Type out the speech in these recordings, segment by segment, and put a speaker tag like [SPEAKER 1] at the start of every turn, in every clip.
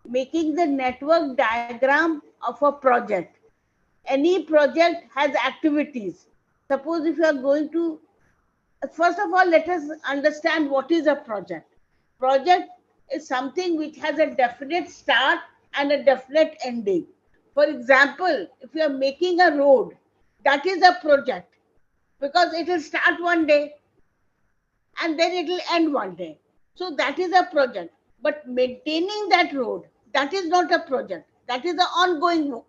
[SPEAKER 1] making the network diagram of a project. Any project has activities. Suppose if you are going to, first of all, let us understand what is a project. Project is something which has a definite start and a definite ending. For example, if you are making a road, that is a project because it will start one day and then it will end one day. So that is a project. But maintaining that road, that is not a project. That is an ongoing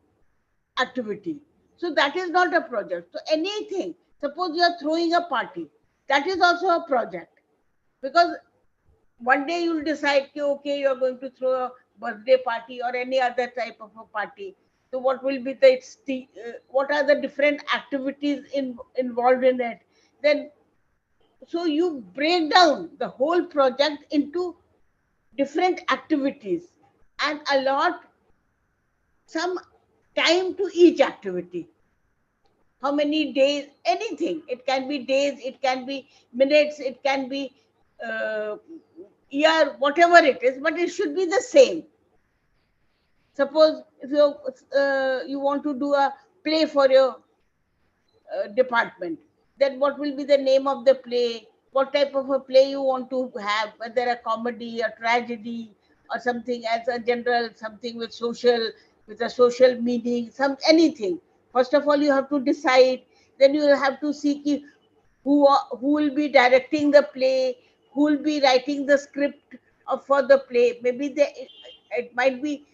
[SPEAKER 1] activity. So that is not a project. So anything, suppose you are throwing a party, that is also a project. Because one day you'll decide, okay, you're going to throw a birthday party or any other type of a party. So what will be what are the different activities involved in it? Then so you break down the whole project into different activities and allot some time to each activity. How many days? Anything. It can be days, it can be minutes, it can be uh, year, whatever it is, but it should be the same. Suppose if you want to do a play for your department, then what will be the name of the play? What type of a play you want to have? Whether a comedy, a tragedy, or something as a general, something with a social meaning, anything. First of all, you have to decide. Then you have to see who will be directing the play, who will be writing the script for the play. Maybe it might be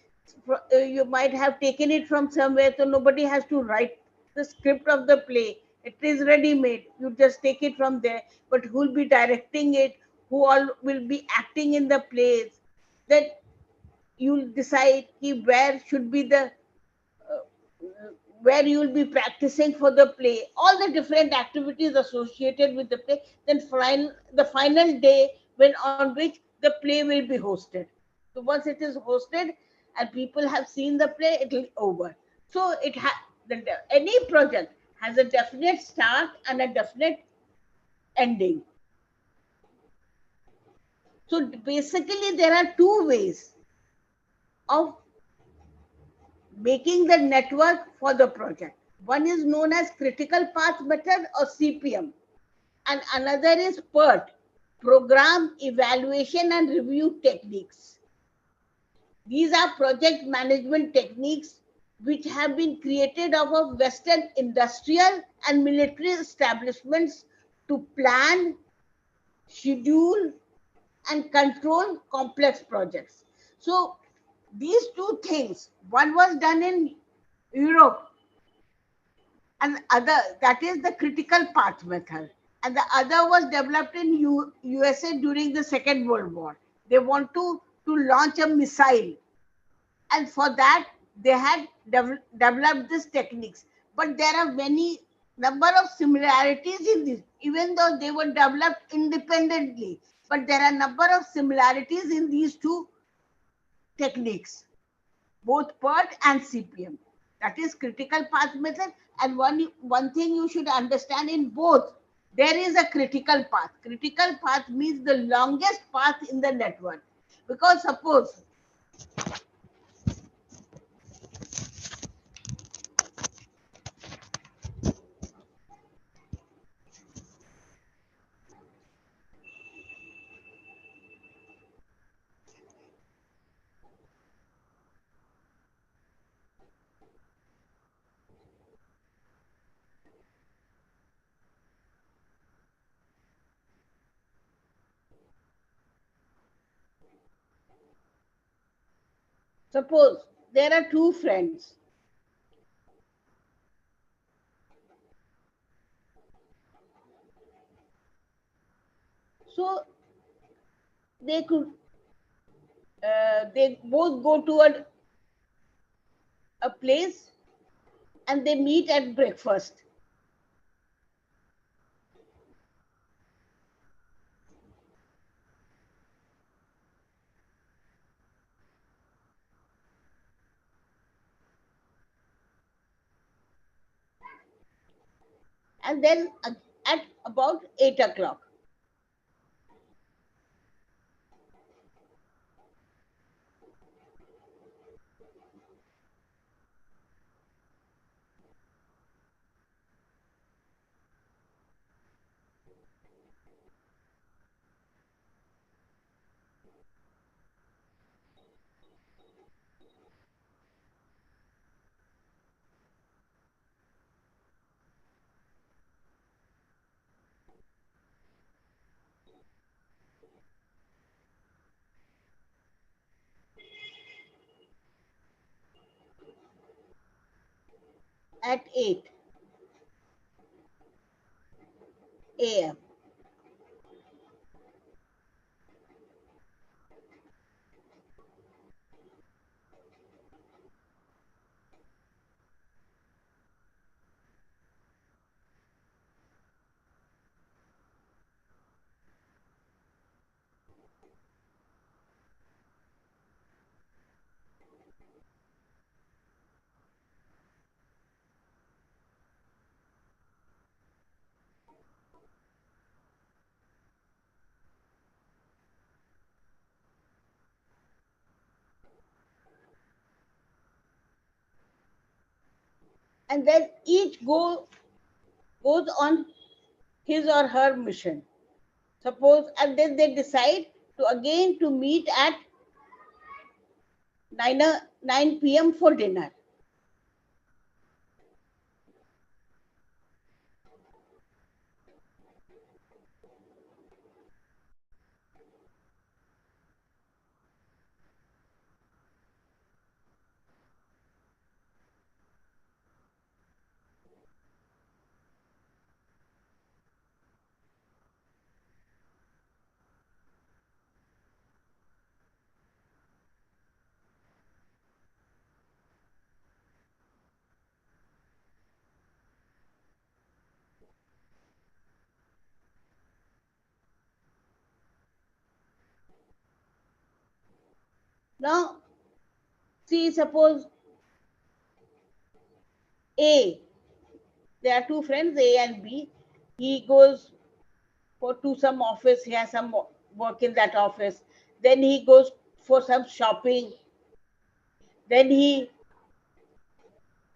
[SPEAKER 1] you might have taken it from somewhere, so nobody has to write the script of the play. It is ready made. You just take it from there. But who will be directing it? Who all will be acting in the plays? Then you'll decide where should be uh, where you will be practicing for the play, all the different activities associated with the play, then the final day when on which the play will be hosted. So once it is hosted and people have seen the play, it will be over. So any project has a definite start and a definite ending. So basically, there are two ways of making the network for the project. One is known as critical path method or CPM, and another is Pert, program evaluation and review techniques. These are project management techniques which have been created out of Western industrial and military establishments to plan, schedule, and control complex projects. So these two things, one was done in Europe and other, that is the critical path method, and the other was developed in USA during the Second World War. They want to launch a missile, and for that they had developed these techniques. But there are many number of similarities in this, even though they were developed independently. But there are number of similarities in these two techniques, both PERT and CPM. That is critical path method. And one thing you should understand, in both, there is a critical path. Critical path means the longest path in the network. Because suppose there are two friends. So they could they both go to a place and they meet at breakfast. And then at about 8 o'clock, at 8 a.m. And then each goes on his or her mission. Suppose, and then they decide to again to meet at 9 p.m. for dinner. Now, see, suppose A, there are two friends, A and B. He goes to some office, he has some work in that office. Then he goes for some shopping. Then he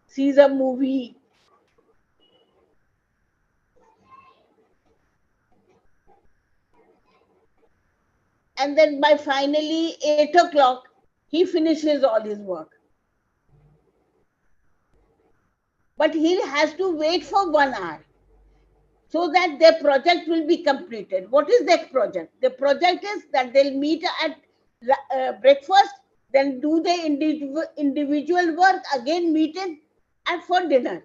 [SPEAKER 1] sees a movie. And then by finally 8 o'clock, he finishes all his work. But he has to wait for 1 hour so that their project will be completed. What is that project? The project is that they'll meet at breakfast, then do the individual work, again meet in and for dinner.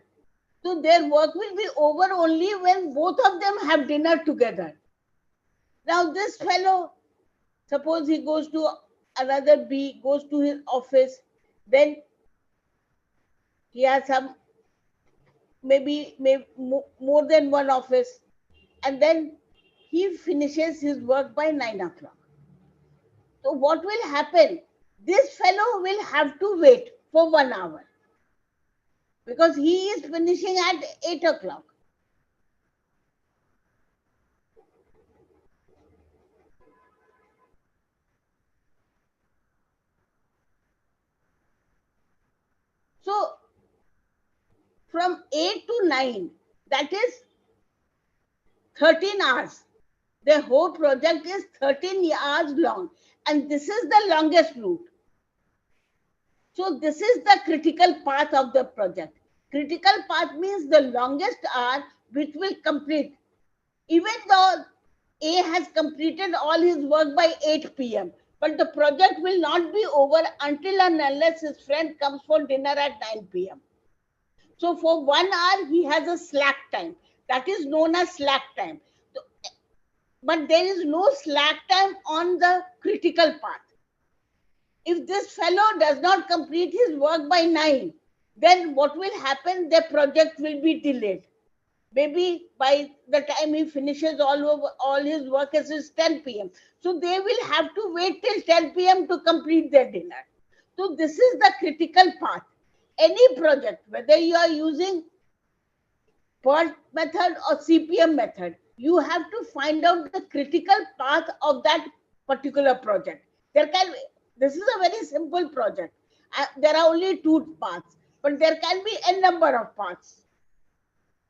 [SPEAKER 1] So their work will be over only when both of them have dinner together. Now this fellow, suppose he goes to another B, goes to his office, then he has some maybe more than one office, and then he finishes his work by 9 o'clock. So what will happen? This fellow will have to wait for 1 hour because he is finishing at 8 o'clock. So from 8 to 9, that is 13 hours. The whole project is 13 hours long, and this is the longest route. So this is the critical path of the project. Critical path means the longest hour which will complete. Even though A has completed all his work by 8 p.m., but the project will not be over until and unless his friend comes for dinner at 9 p.m. So for 1 hour, he has a slack time. That is known as slack time. But there is no slack time on the critical path. If this fellow does not complete his work by 9, then what will happen? The project will be delayed. Maybe by the time he finishes all his work is 10 p.m. So they will have to wait till 10 p.m. to complete their dinner. So this is the critical path. Any project, whether you are using Pert method or CPM method, you have to find out the critical path of that particular project. This is a very simple project. There are only 2 paths, but there can be a number of paths.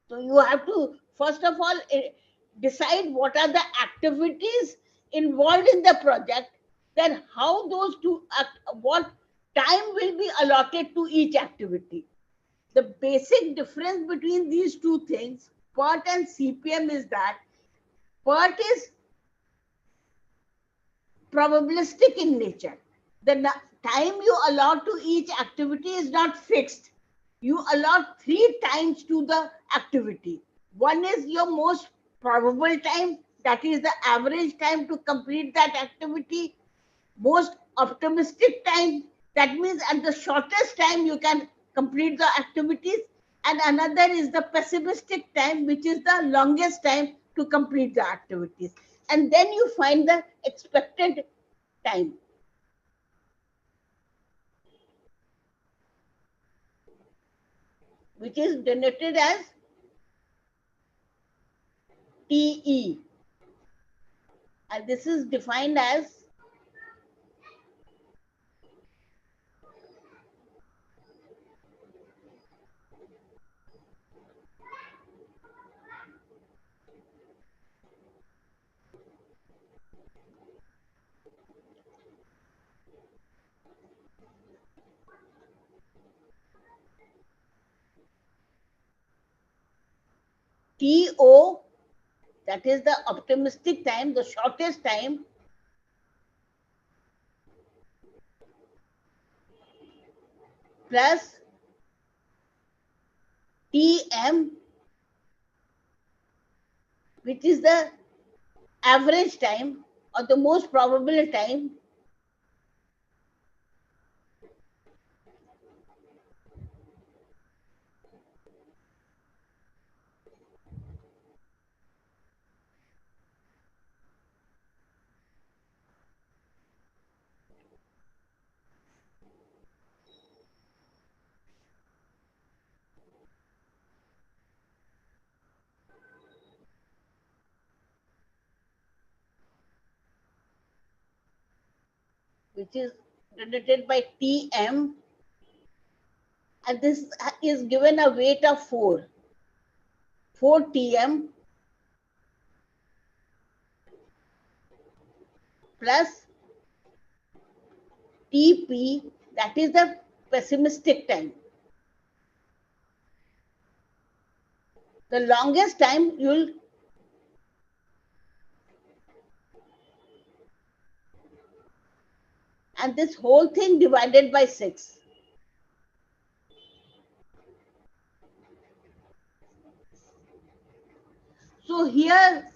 [SPEAKER 1] So you have to, first of all, decide what are the activities involved in the project, then how those what time will be allotted to each activity. The basic difference between these two things, PERT and CPM, is that PERT is probabilistic in nature. The time you allot to each activity is not fixed. You allot 3 times to the activity. One is your most probable time, that is the average time to complete that activity. Most optimistic time, that means at the shortest time you can complete the activities. And another is the pessimistic time, which is the longest time to complete the activities. And then you find the expected time, which is denoted as TE. And this is defined as TO, that is the optimistic time, the shortest time, plus TM, which is the average time or the most probable time, which is denoted by TM, and this is given a weight of 4. 4 TM plus TP, that is the pessimistic time. The longest time you'll, and this whole thing divided by 6. So here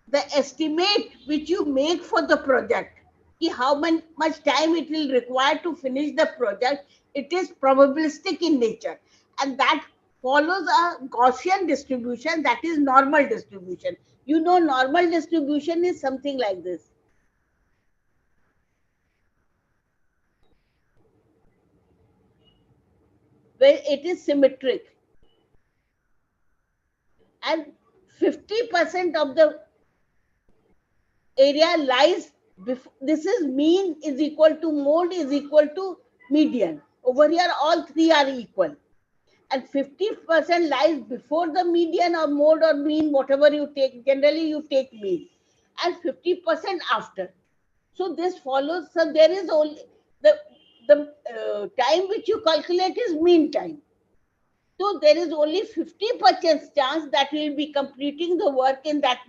[SPEAKER 1] the estimate which you make for the project, how much time it will require to finish the project, it is probabilistic in nature, and that follows a Gaussian distribution, that is normal distribution. You know, normal distribution is something like this, where it is symmetric, and 50% of the area lies before. This is mean is equal to mode is equal to median. Over here all 3 are equal, and 50% lies before the median or mode or mean, whatever you take. Generally you take mean, and 50% after. So this follows. So there is only the time which you calculate is mean time. So there is only 50% chance that we will be completing the work in that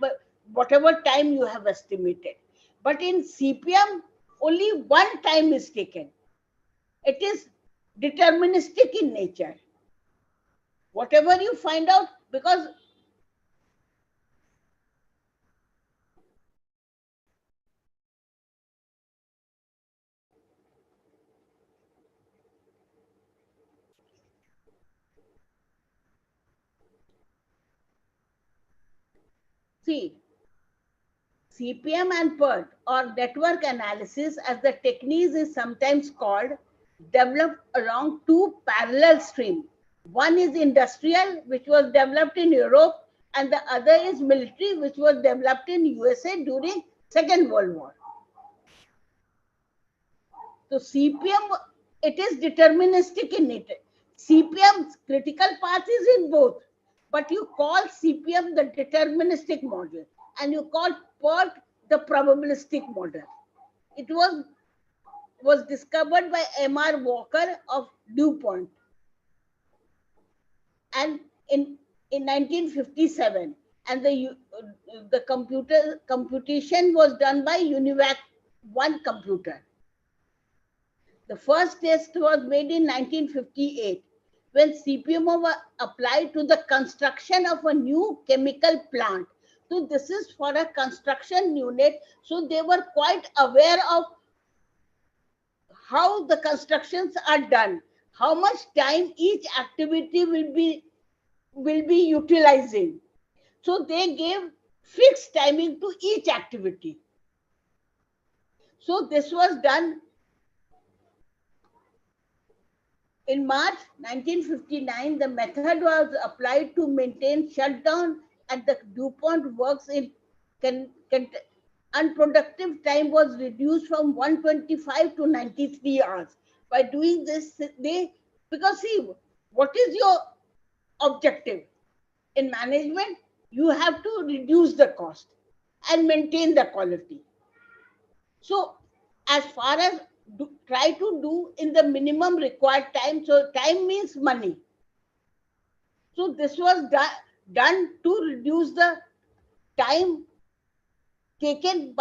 [SPEAKER 1] whatever time you have estimated. But in CPM, only one time is taken. It is deterministic in nature. Whatever you find out, because see, CPM and PERT, or network analysis as the technique is sometimes called, developed along 2 parallel streams. One is industrial, which was developed in Europe, and the other is military, which was developed in USA during Second World War. So CPM it is deterministic in nature. CPM's critical path is in both, but you call CPM the deterministic model and you call PERT the probabilistic model. It was discovered by M.R. Walker of DuPont and in 1957, and the computation was done by UNIVAC 1 computer. The first test was made in 1958 when CPM was applied to the construction of a new chemical plant. So this is for a construction unit. So they were quite aware of how the constructions are done, how much time each activity will be utilizing. So they gave fixed timing to each activity. So this was done in March 1959. The method was applied to maintain shutdown at the DuPont works in unproductive time was reduced from 125 to 93 hours. By doing this, because see, what is your objective? In management, you have to reduce the cost and maintain the quality. So as far as try to do in the minimum required time, so time means money. So this was done to reduce the time taken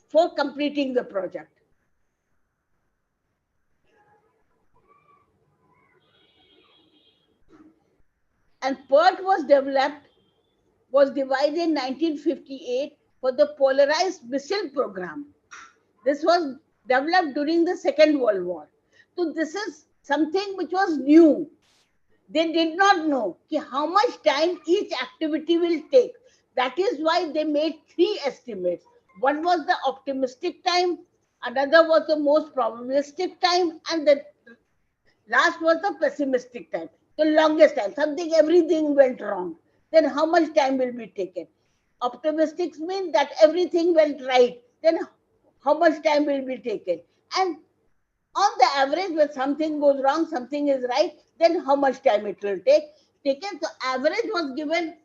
[SPEAKER 1] for completing the project. And PERT was divided in 1958 for the polarized missile program. This was developed during the Second World War. So this is something which was new. They did not know how much time each activity will take. That is why they made 3 estimates. One was the optimistic time, another was the most probabilistic time, and the last was the pessimistic time, the longest time. Everything went wrong. Then how much time will be taken? Optimistics mean that everything went right. Then how much time will be taken? And on the average, when something goes wrong, something is right, then how much time it will take? So average was given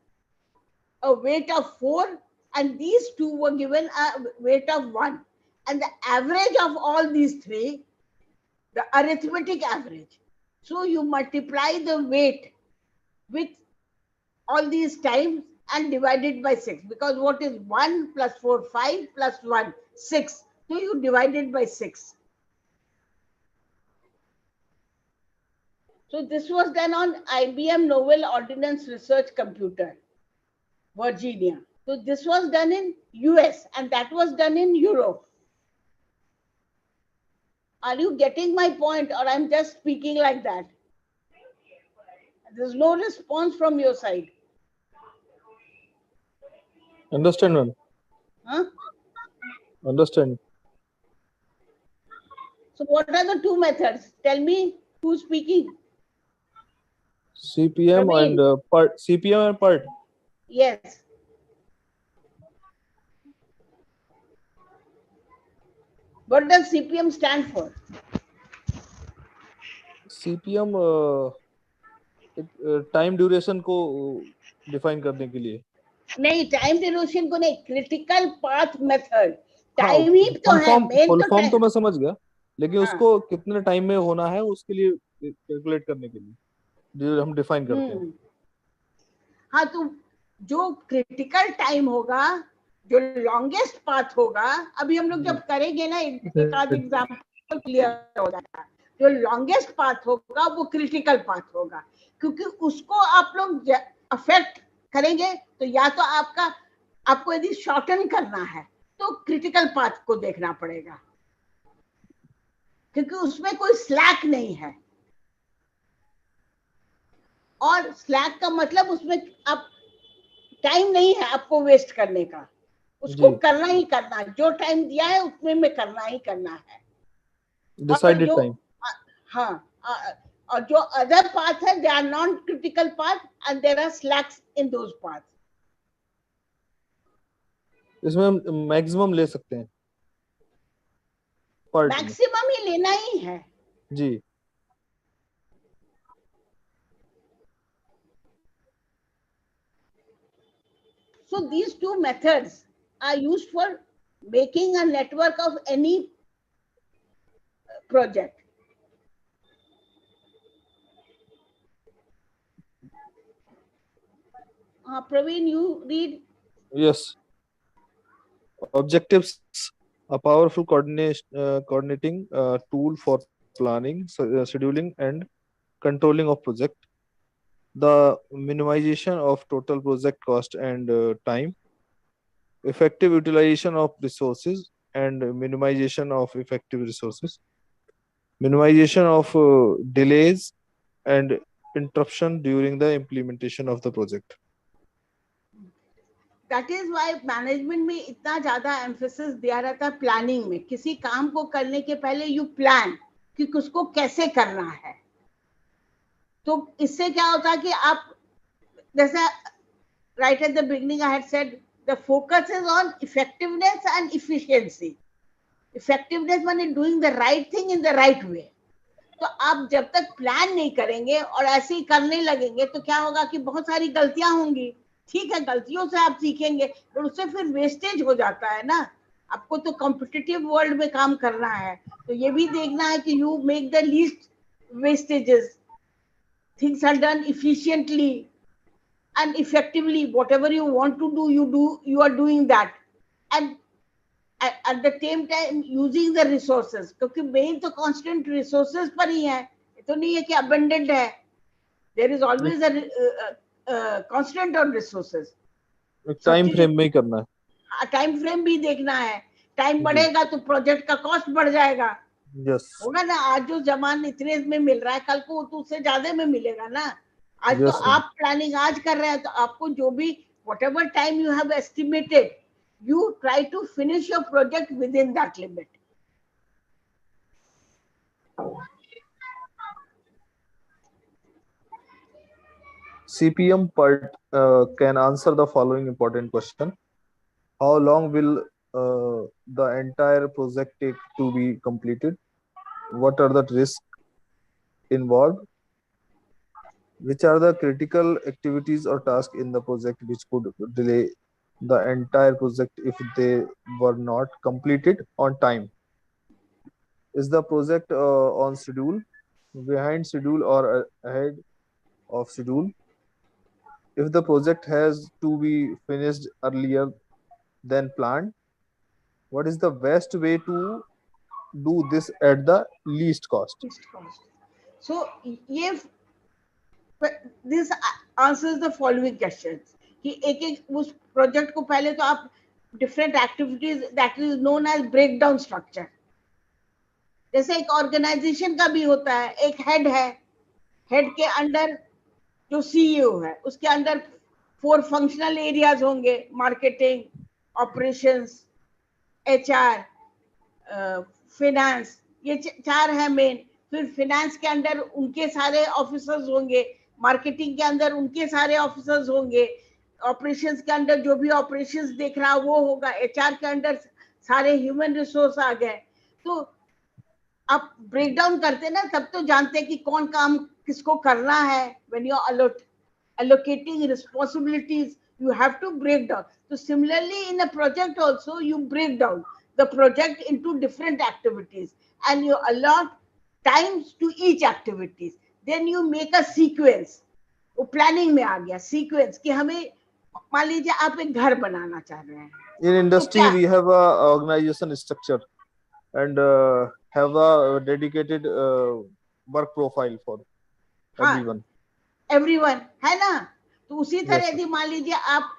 [SPEAKER 1] a weight of 4, and these 2 were given a weight of 1. And the average of all these 3, the arithmetic average. So you multiply the weight with all these times and divide it by 6, because what is 1 plus 4, 5 plus 1, 6. So you divide it by 6. So this was done on IBM Novel Ordnance Research Computer, Virginia. So this was done in US and that was done in Europe. Are you getting my point, or I'm just speaking like that? There's no response from your side.
[SPEAKER 2] Understand, ma'am.
[SPEAKER 1] Huh?
[SPEAKER 2] Understand.
[SPEAKER 1] So what are the 2 methods? Tell me who's speaking.
[SPEAKER 2] CPM and PERT. CPM and PERT.
[SPEAKER 1] Yes. What does CPM stand for?
[SPEAKER 2] CPM time duration को define करने के लिए
[SPEAKER 1] नहीं, time duration को नहीं, critical path method. Time ही तो है main.
[SPEAKER 2] Full form तो मैं समझ गया, लेकिन
[SPEAKER 1] हाँ.
[SPEAKER 2] उसको कितने टाइम में होना है उसके लिए कैलकुलेट करने के लिए जो हम डिफाइन करते हैं.
[SPEAKER 1] हाँ, तो जो क्रिटिकल टाइम होगा, जो लॉन्गेस्ट पाथ होगा, अभी हम लोग जब करेंगे ना एक आध एग्जांपल क्लियर हो जाएगा. जो लॉन्गेस्ट पाथ होगा वो क्रिटिकल पाथ होगा, क्योंकि उसको आप लोग अफेक्ट करेंगे. तो या तो आपको यदि शॉर्टन करना है तो क्रिटिकल पाथ को देखना पड़ेगा, क्योंकि उसमें कोई स्लैक नहीं है. और स्लैक का मतलब उसमें आप टाइम नहीं है आपको वेस्ट करने का, उसको करना ही करना, जो टाइम दिया है उसमें में करना ही करना है.
[SPEAKER 2] Decided time.
[SPEAKER 1] हाँ, और जो अदर पाथ है, they are non critical path and there are slacks in those path.
[SPEAKER 2] इसमें हम मैक्सिमम ले सकते हैं.
[SPEAKER 1] मैक्सिमम ही लेना ही है.
[SPEAKER 2] जी।
[SPEAKER 1] So these two methods are used for making a network of any project. Praveen, you read.
[SPEAKER 2] Yes. Objectives: a powerful coordinating tool for planning, scheduling, and controlling of project. The minimization of total project cost and time. Effective utilization of resources and minimization of effective resources. Minimization of delays and interruption during the implementation of the project.
[SPEAKER 1] That is why management में इतना ज्यादा emphasis दिया रहता है planning में. किसी काम को करने के पहले यू प्लान कि उसको कैसे करना है. तो इससे क्या होता है कि आप जैसे right at the beginning I had said the focus is on effectiveness and efficiency. Effectiveness माने doing the right thing in the right way. तो आप जब तक प्लान नहीं करेंगे और ऐसे ही करने लगेंगे तो क्या होगा कि बहुत सारी गलतियां होंगी. ठीक है, गलतियों से आप सीखेंगे, पर उससे फिर वेस्टेज हो जाता है ना. आपको तो कॉम्पिटिटिव वर्ल्ड में काम करना है, तो ये भी देखना है कि you make the least wastages, things are done efficiently and effectively. Whatever you want to do, you are doing that. And at the same time using the resources, क्योंकि मेन तो constant resources पर ही है. ये तो नहीं है कि abundant है. There is always a constant on resources. सब
[SPEAKER 2] टाइम फ्रेम
[SPEAKER 1] चीजें
[SPEAKER 2] में ही करना
[SPEAKER 1] टाइम फ्रेम भी देखना है. टाइम
[SPEAKER 2] है। जी।
[SPEAKER 1] बढ़ेगा तो प्रोजेक्ट का कॉस्ट बढ़ जाएगा.
[SPEAKER 2] यस।
[SPEAKER 1] होगा ना. आज जो जमान इतने में मिल रहा है, कल को तो उससे ज्यादा में मिलेगा ना. आज तो
[SPEAKER 2] यस मैम।
[SPEAKER 1] आप प्लानिंग आज कर रहे हैं तो आपको जो भी whatever time you have estimated, you try to finish your project within that limit.
[SPEAKER 2] CPM part can answer the following important question: how long will the entire project take to be completed? What are the risks involved? Which are the critical activities or tasks in the project which could delay the entire project if they were not completed on time? Is the project on schedule, behind schedule, or ahead of schedule? If the project has to be finished earlier than planned, what is the best way to do this at the least cost?
[SPEAKER 1] Fixed cost. So ये this answers the following questions. कि एक एक उस project को पहले तो आप different activities, that is known as break down structure. जैसे एक ऑर्गेनाइजेशन का भी होता है, एक हेड है, हेड के अंडर जो सीईओ है उसके अंडर 4 फंक्शनल एरियाज होंगे: मार्केटिंग, ऑपरेशंस, एचआर, फिनेंस. ये 4 है मेन. फिर फिनेंस के अंदर उनके सारे ऑफिसर्स होंगे, मार्केटिंग के अंदर उनके सारे ऑफिसर्स होंगे, ऑपरेशंस के अंदर जो भी ऑपरेशंस देख रहा वो होगा, एचआर के अंदर सारे ह्यूमन रिसोर्स आ गए. तो आप ब्रेक डाउन करते ना तब तो जानते हैं कि कौन काम किसको करना है. When you allocating responsibilities, you have to break down. So similarly in a project also you break down the project into different activities and you allot times to each activities. Then you make a sequence. वो planning में आ गया sequence कि हमें मान लीजिए आप एक घर बनाना चाह रहे हैं.
[SPEAKER 2] In
[SPEAKER 1] तो
[SPEAKER 2] industry,
[SPEAKER 1] क्या,
[SPEAKER 2] we have a organization structure and have a dedicated work profile for
[SPEAKER 1] हाँ,
[SPEAKER 2] everyone.
[SPEAKER 1] एवरीवन है ना. तो उसी तरह
[SPEAKER 2] Yes, sir.
[SPEAKER 1] यदि मान लीजिए आप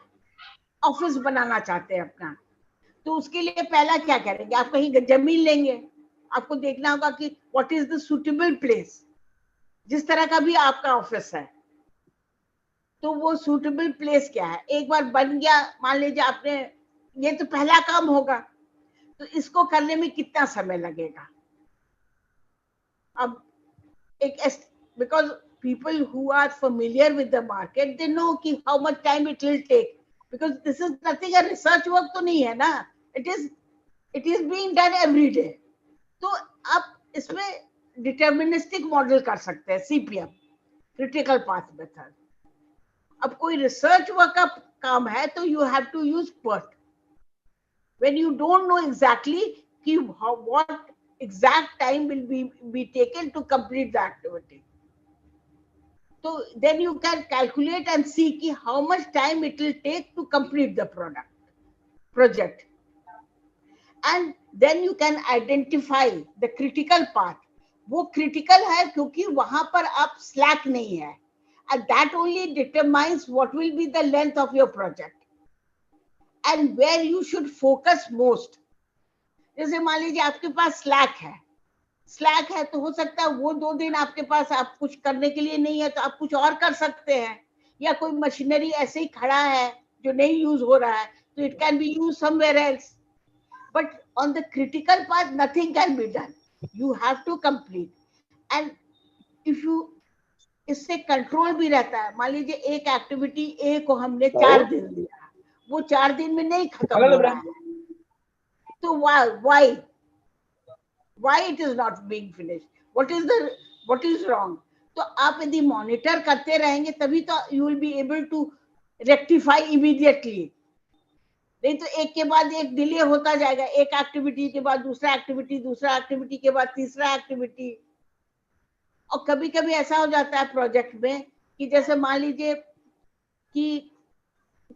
[SPEAKER 1] ऑफिस बनाना चाहते हैं अपना, तो उसके लिए पहला क्या करेंगे, आप कहीं जमीन लेंगे. आपको देखना होगा कि what is the suitable place. जिस तरह का भी आपका ऑफिस है तो वो सुटेबल प्लेस क्या है. एक बार बन गया, मान लीजिए आपने, ये तो पहला काम होगा, तो इसको करने में कितना समय लगेगा. अब एक because people who are familiar with the market, they know कि how much time it will take, because this is nothing a research work तो नहीं है ना. It is being done every day. तो आप इसमें डिटर्मिनिस्टिक मॉडल कर सकते हैं, सीपीएम, क्रिटिकल पाथ मेथड। अब कोई रिसर्च वर्क का काम है तो you have to use PERT. When you don't know exactly कि what exact time will be taken to complete the activity, so then you can calculate and see ki how much time it will take to complete the project, and then you can identify the critical path. वो critical है क्योंकि वहां पर आप slack नहीं है, and that only determines what will be the length of your project and where you should focus most. जैसे मान लीजिए आपके पास स्लैक है तो हो सकता है वो 2 दिन आपके पास आप कुछ करने के लिए नहीं है, तो आप कुछ और कर सकते हैं, या कोई मशीनरी ऐसे ही खड़ा है जो नहीं यूज हो रहा है, तो it can be use somewhere else, but on the critical part nothing can be done, you have to complete. And if you, इससे कंट्रोल भी रहता है। मान लीजिए एक एक्टिविटी ए को हमने 4 दिन दिया, वो 4 दिन में नहीं खत्म हो रहा है, तो why it is not being finished, what is wrong? तो आप यदि मॉनिटर करते रहेंगे तभी तो you will be able to rectify immediately, नहीं तो एक के बाद एक डिले होता जाएगा, एक एक्टिविटी के बाद दूसरा एक्टिविटी के बाद तीसरा एक्टिविटी। और कभी कभी ऐसा हो जाता है प्रोजेक्ट में कि जैसे मान लीजिए कि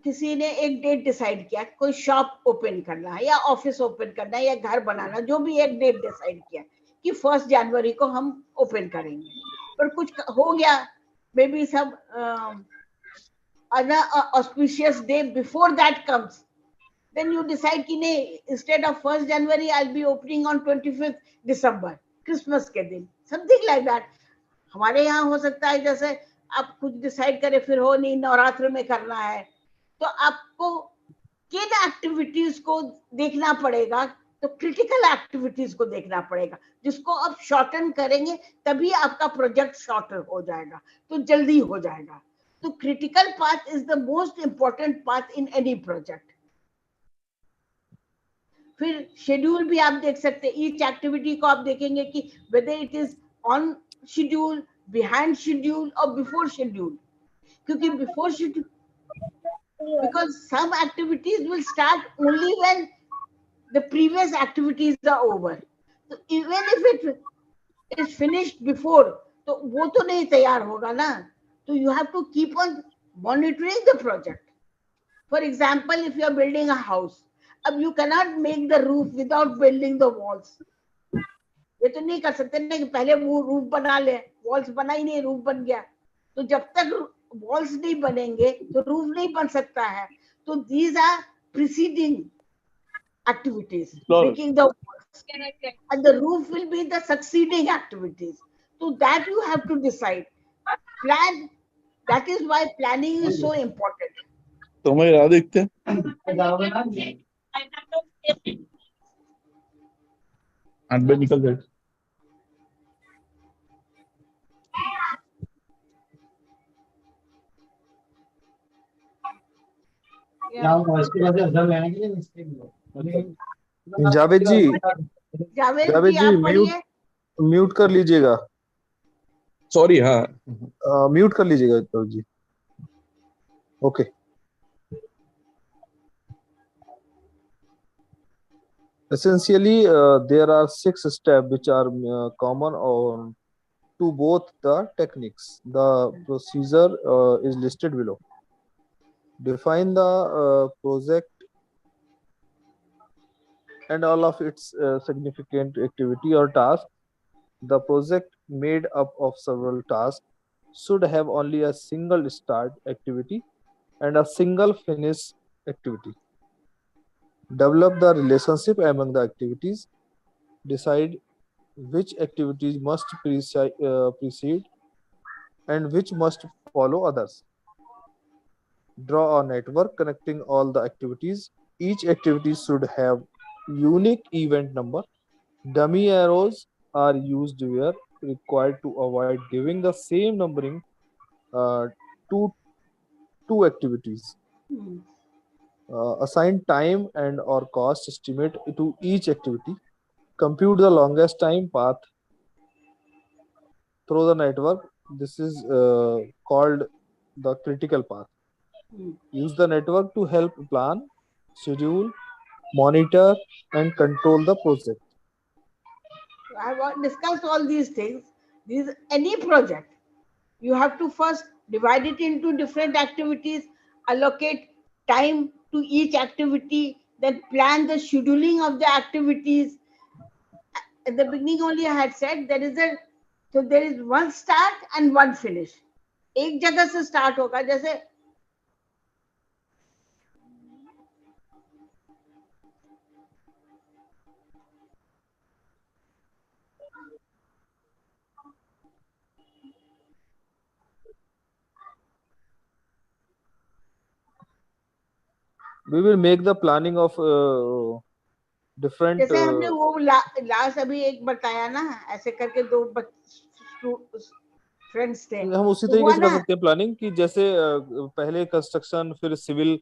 [SPEAKER 1] किसी ने एक डेट डिसाइड किया, कोई शॉप ओपन करना है या ऑफिस ओपन करना है या घर बनाना, जो भी एक डेट डिसाइड किया कि 1 जनवरी को हम ओपन करेंगे, पर कुछ हो गया, मे बी सब auspicious day before that comes, then you decide कि नहीं, instead of 1 January I'll be opening on 25th December, Christmas के दिन, something like that। हमारे यहाँ हो सकता है जैसे आप कुछ डिसाइड करें फिर हो नहीं, नवरात्र में करना है, तो आपको किन एक्टिविटीज को देखना पड़ेगा, तो क्रिटिकल एक्टिविटीज को देखना पड़ेगा, जिसको आप शॉर्टन करेंगे तभी आपका प्रोजेक्ट शॉर्टर हो जाएगा, तो जल्दी हो जाएगा। तो critical path is the most important path in any project. फिर शेड्यूल भी आप देख सकते हैं, ईच एक्टिविटी को आप देखेंगे कि whether it is on schedule, behind schedule और बिफोर शेड्यूल, क्योंकि before schedule, because some activities will start only when the previous activities are over, so even if it is finished before, तो वो तो नहीं तैयार होगा ना, तो you have to keep on monitoring the project। For example, if you are building a house, अब you cannot make the roof without building the walls, ये तो नहीं कर सकते ना कि पहले वो रूफ बना ले, वॉल्स बना ही नहीं, रूफ बन गया, तो जब तक वॉल्स नहीं बनेंगे तो रूफ नहीं बन सकता है। तो these are preceding activities, making the walls, and the roof will be the succeeding activities, so that you have to decide, plan, that is why planning is so important।
[SPEAKER 3] तुम्हें याद देखते निकल गए।
[SPEAKER 2] जावेद जी,
[SPEAKER 1] जावेद जी
[SPEAKER 2] म्यूट कर लीजिएगा,
[SPEAKER 3] सॉरी, हाँ
[SPEAKER 2] mute कर लीजिएगा Javed ji. Okay, essentially there are 6 steps which are common on to both the techniques. The procedure is listed below. Define the project and all of its significant activity or task. The project made up of several tasks should have only a single start activity and a single finish activity. Develop the relationship among the activities. Decide which activities must precede and which must follow others. Draw a network connecting all the activities. Each activity should have unique event number. Dummy arrows are used where required to avoid giving the same numbering to two activities. Assign time and or cost estimate to each activity. Compute the longest time path through the network. This is called the critical path.
[SPEAKER 1] Hmm.
[SPEAKER 2] Use the network to help plan, schedule, monitor, and control the project.
[SPEAKER 1] I have discussed all these things. These any project, you have to first divide it into different activities, allocate time to each activity, then plan the scheduling of the activities. At the beginning only I had said there is one start and one finish. एक जगह से start होगा, जैसे
[SPEAKER 2] We will make the planning of different.
[SPEAKER 1] जैसे हमने वो last अभी एक बताया ना, ऐसे करके दो फ्रेंड्स थे,
[SPEAKER 2] हम उसी
[SPEAKER 1] तो
[SPEAKER 2] तरीके
[SPEAKER 1] हुआ
[SPEAKER 2] से कर
[SPEAKER 1] ना।
[SPEAKER 2] सकते हैं प्लानिंग कि जैसे पहले कंस्ट्रक्शन, फिर सिविल,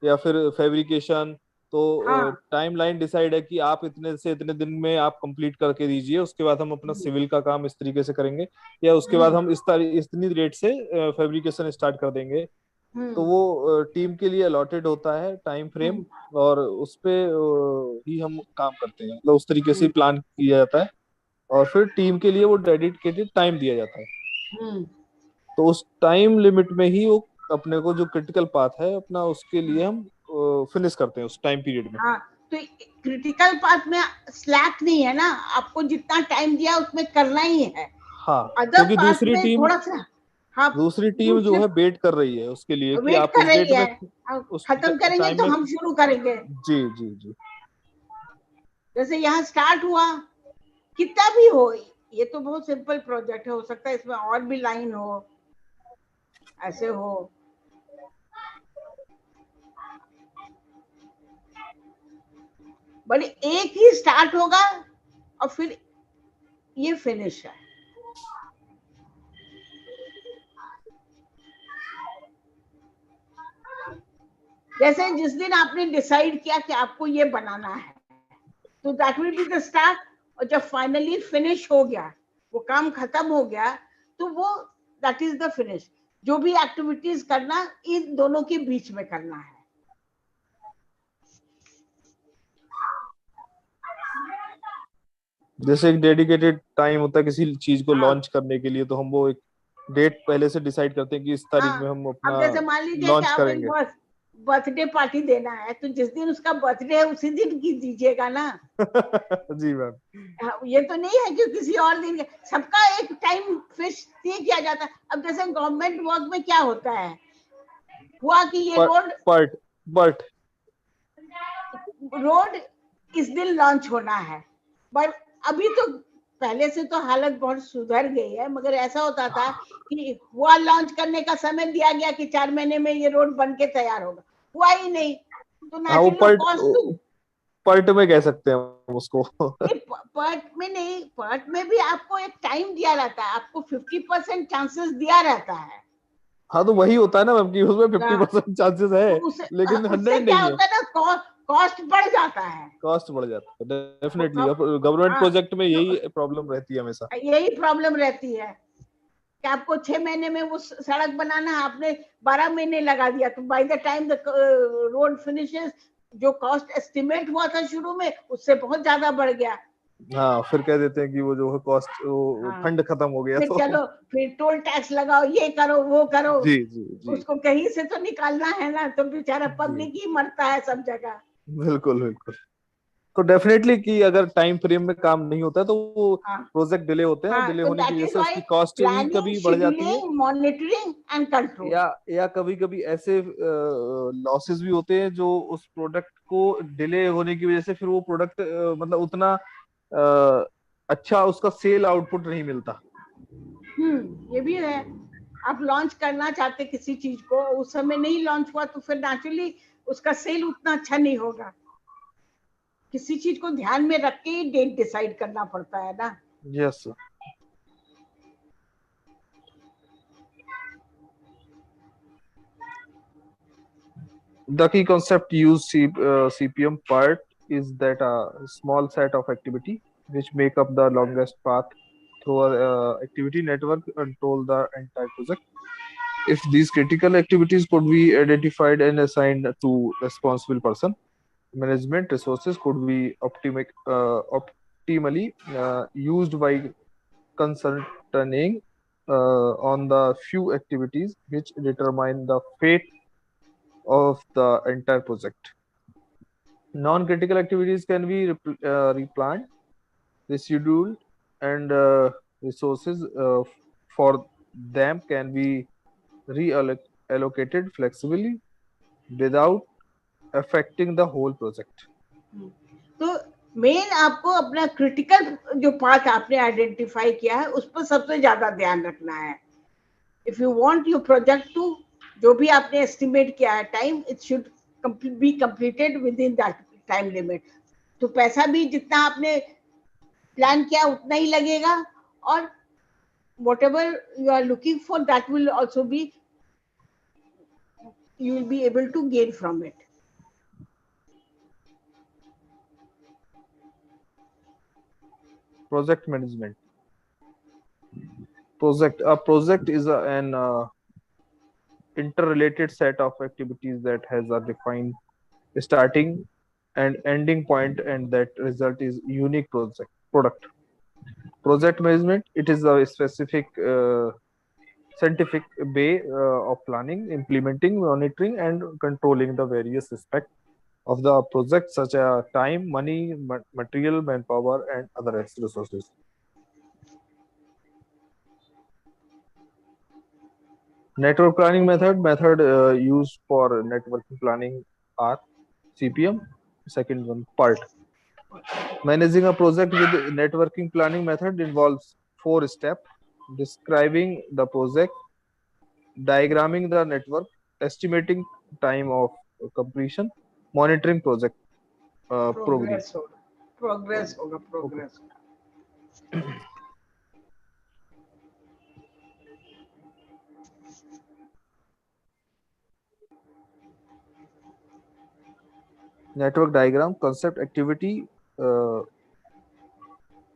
[SPEAKER 2] या फिर फैब्रिकेशन। तो
[SPEAKER 1] हाँ।
[SPEAKER 2] टाइम लाइन डिसाइड है कि आप इतने से इतने दिन में आप कंप्लीट करके दीजिए, उसके बाद हम अपना
[SPEAKER 1] हम्म।
[SPEAKER 2] सिविल का काम इस तरीके से करेंके, या उसके बाद
[SPEAKER 1] हम्म।
[SPEAKER 2] हम इतनी डेट से फैब्रिकेशन स्टार्ट कर देंगे। तो
[SPEAKER 1] हम्म।
[SPEAKER 2] वो टीम के लिए अलॉटेड होता है टाइम फ्रेम,
[SPEAKER 1] हम्म।
[SPEAKER 2] और उस पे ही हम काम करते हैं, मतलब उस तरीके से
[SPEAKER 1] हम्म।
[SPEAKER 2] प्लान किया जाता है, और फिर टीम के लिए वो डेडिकेटेड टाइम दिया जाता है।
[SPEAKER 1] हम्म।
[SPEAKER 2] तो उस टाइम लिमिट में ही वो अपने को जो क्रिटिकल पाथ है अपना, उसके लिए हम फिनिश करते हैं उस टाइम पीरियड में।
[SPEAKER 1] हाँ, तो क्रिटिकल पार्ट में स्लैक नहीं है ना, आपको जितना टाइम दिया उसमें करना ही है।
[SPEAKER 2] हाँ,
[SPEAKER 1] अदर
[SPEAKER 2] क्योंकि
[SPEAKER 1] पार्ट में थोड़ा सा, हाँ,
[SPEAKER 2] दूसरी टीम जो
[SPEAKER 1] दूसरे
[SPEAKER 2] है वेट कर रही है उसके लिए कि
[SPEAKER 1] वेट
[SPEAKER 2] आप
[SPEAKER 1] कर
[SPEAKER 2] उस डेट
[SPEAKER 1] रही
[SPEAKER 2] में,
[SPEAKER 1] है।
[SPEAKER 2] उस
[SPEAKER 1] खत्म करेंगे
[SPEAKER 2] टाइम
[SPEAKER 1] तो
[SPEAKER 2] में।
[SPEAKER 1] हम शुरू करेंगे।
[SPEAKER 2] जी जी जी।
[SPEAKER 1] जैसे यहाँ स्टार्ट हुआ, कितना भी हो, ये तो बहुत सिंपल प्रोजेक्ट है, हो सकता है इसमें और भी लाइन हो, ऐसे हो। बट एक ही स्टार्ट होगा और फिर ये फिनिश है। जैसे जिस दिन आपने डिसाइड किया कि आपको ये बनाना है, तो that will be the start. और जब फाइनली फिनिश हो गया, वो काम खत्म हो गया, तो वो दैट इज द फिनिश। जो भी एक्टिविटीज करना, इन दोनों के बीच में करना है।
[SPEAKER 2] जैसे एक डेडिकेटेड टाइम होता है किसी चीज को
[SPEAKER 1] हाँ।
[SPEAKER 2] लॉन्च करने के लिए, तो हम वो एक डेट पहले से डिसाइड करते हैं कि इस तारीख
[SPEAKER 1] हाँ,
[SPEAKER 2] में हम
[SPEAKER 1] अब
[SPEAKER 2] अपना
[SPEAKER 1] जैसे मान लीजिए कि
[SPEAKER 2] लॉन्च
[SPEAKER 1] आप एक
[SPEAKER 2] करेंगे।
[SPEAKER 1] बर्थडे पार्टी देना है, तो जिस दिन उसका बर्थडे है उसी दिन की दीजिएगा ना।
[SPEAKER 2] जी मैम।
[SPEAKER 1] हाँ, ये तो नहीं है कि किसी और दिन सबका एक टाइम फिक्स नहीं किया जाता। अब जैसे गवर्नमेंट वर्क में क्या होता है, हुआ कि ये रोड
[SPEAKER 2] पर्ट पर्ट
[SPEAKER 1] रोड इस दिन लॉन्च होना है। पर अभी तो पहले से तो हालत बहुत सुधर गई है, मगर ऐसा होता था कि हुआ लॉन्च करने का समय दिया गया कि 4 महीने में ये रोड बन के तैयार होगा, हुआ ही नहीं, तो
[SPEAKER 2] हाँ, वो
[SPEAKER 1] नेचुरली कॉस्ट तो
[SPEAKER 2] पर्ट में कह सकते हैं हम उसको।
[SPEAKER 1] पर्ट में नहीं, पर्ट में भी आपको एक टाइम दिया रहता है, आपको 50% चांसेस दिया रहता है।
[SPEAKER 2] हाँ, तो वही होता है ना मैम कि उसमें 50% चांसेस है,
[SPEAKER 1] तो
[SPEAKER 2] लेकिन
[SPEAKER 1] उससे
[SPEAKER 2] 100
[SPEAKER 1] क्या
[SPEAKER 2] नहीं है।
[SPEAKER 1] होता है ना, कॉस्ट बढ़ जाता है।
[SPEAKER 2] कॉस्ट बढ़ जाता है डेफिनेटली।
[SPEAKER 1] अब
[SPEAKER 2] गवर्नमेंट
[SPEAKER 1] हाँ,
[SPEAKER 2] प्रोजेक्ट में
[SPEAKER 1] तो
[SPEAKER 2] यही प्रॉब्लम रहती है हमेशा।
[SPEAKER 1] यही प्रॉब्लम रहती है कि आपको 6 महीने में वो सड़क बनाना है, आपने 12 महीने लगा दिया, तो by the time the road finishes, जो कॉस्ट एस्टिमेट हुआ था शुरू में, उससे बहुत ज्यादा बढ़ गया।
[SPEAKER 2] हाँ, फिर कह देते हैं कि वो जो है कॉस्ट, वो
[SPEAKER 1] हाँ,
[SPEAKER 2] फंड खत्म हो गया
[SPEAKER 1] फिर
[SPEAKER 2] तो।
[SPEAKER 1] चलो, फिर टोल टैक्स लगाओ, ये करो वो करो,
[SPEAKER 2] जी जी जी
[SPEAKER 1] उसको कहीं से तो निकालना है ना, तो बेचारा
[SPEAKER 2] जी।
[SPEAKER 1] पब्लिक ही मरता है सब जगह।
[SPEAKER 2] बिल्कुल बिल्कुल। तो डेफिनेटली कि अगर टाइम फ्रेम में काम नहीं होता है तो वो
[SPEAKER 1] हाँ।
[SPEAKER 2] प्रोजेक्ट डिले होते हैं, और
[SPEAKER 1] हाँ,
[SPEAKER 2] डिले
[SPEAKER 1] तो
[SPEAKER 2] होने की
[SPEAKER 1] दैट
[SPEAKER 2] वजह
[SPEAKER 1] इज
[SPEAKER 2] से
[SPEAKER 1] वाई
[SPEAKER 2] उसकी कॉस्ट भी
[SPEAKER 1] प्लानिंग,
[SPEAKER 2] कभी बढ़ जाती है,
[SPEAKER 1] शेड्यूलिंग, मॉनिटरिंग एंड कंट्रोल।
[SPEAKER 2] या कभी कभी ऐसे लॉसेस भी होते हैं जो उस प्रोडक्ट को डिले होने की वजह से फिर वो प्रोडक्ट मतलब उतना अच्छा उसका सेल आउटपुट नहीं मिलता।
[SPEAKER 1] ये भी है। आप लॉन्च करना चाहते किसी चीज को, उस समय नहीं लॉन्च हुआ, तो फिर नेचुरली उसका सेल उतना अच्छा नहीं होगा। किसी चीज को ध्यान में रख के ही डेट डिसाइड करना पड़ता है ना।
[SPEAKER 2] Yes. The key concept use CPM part is that a small set of activity which make up the longest path through a activity network control the entire project. If these critical activities could be identified and assigned to responsible person, management resources could be optimally used by concentrating on the few activities which determine the fate of the entire project. Non-critical activities can be replanned, rescheduled, and resources for them can be reallocated flexibly without affecting the whole project.
[SPEAKER 1] तो main आपको अपना critical जो part आपने identify किया है उस पर सबसे ज्यादा ध्यान रखना है. If you want your project to, जो भी आपने एस्टिमेट किया है time, it should be completed within that time limit. तो पैसा भी जितना आपने प्लान किया उतना ही लगेगा, और whatever you are looking for, that will also be, you will be able to gain from it.
[SPEAKER 2] Project management. A project is an interrelated set of activities that has a defined starting and ending point, and that result is unique product. Project management, it is a specific scientific way of planning, implementing, monitoring, and controlling the various aspects of the project, such as time, money, material, manpower, and other resources. Network planning method used for networking planning are CPM. Second one, Pert. Managing a project with networking planning method involves 4 steps: describing the project, diagramming the network, estimating time of completion, monitoring project progress.
[SPEAKER 1] Progress होगा, progress होगा,
[SPEAKER 2] Okay.
[SPEAKER 1] Progress होगा.
[SPEAKER 2] Network diagram, concept, activity, uh,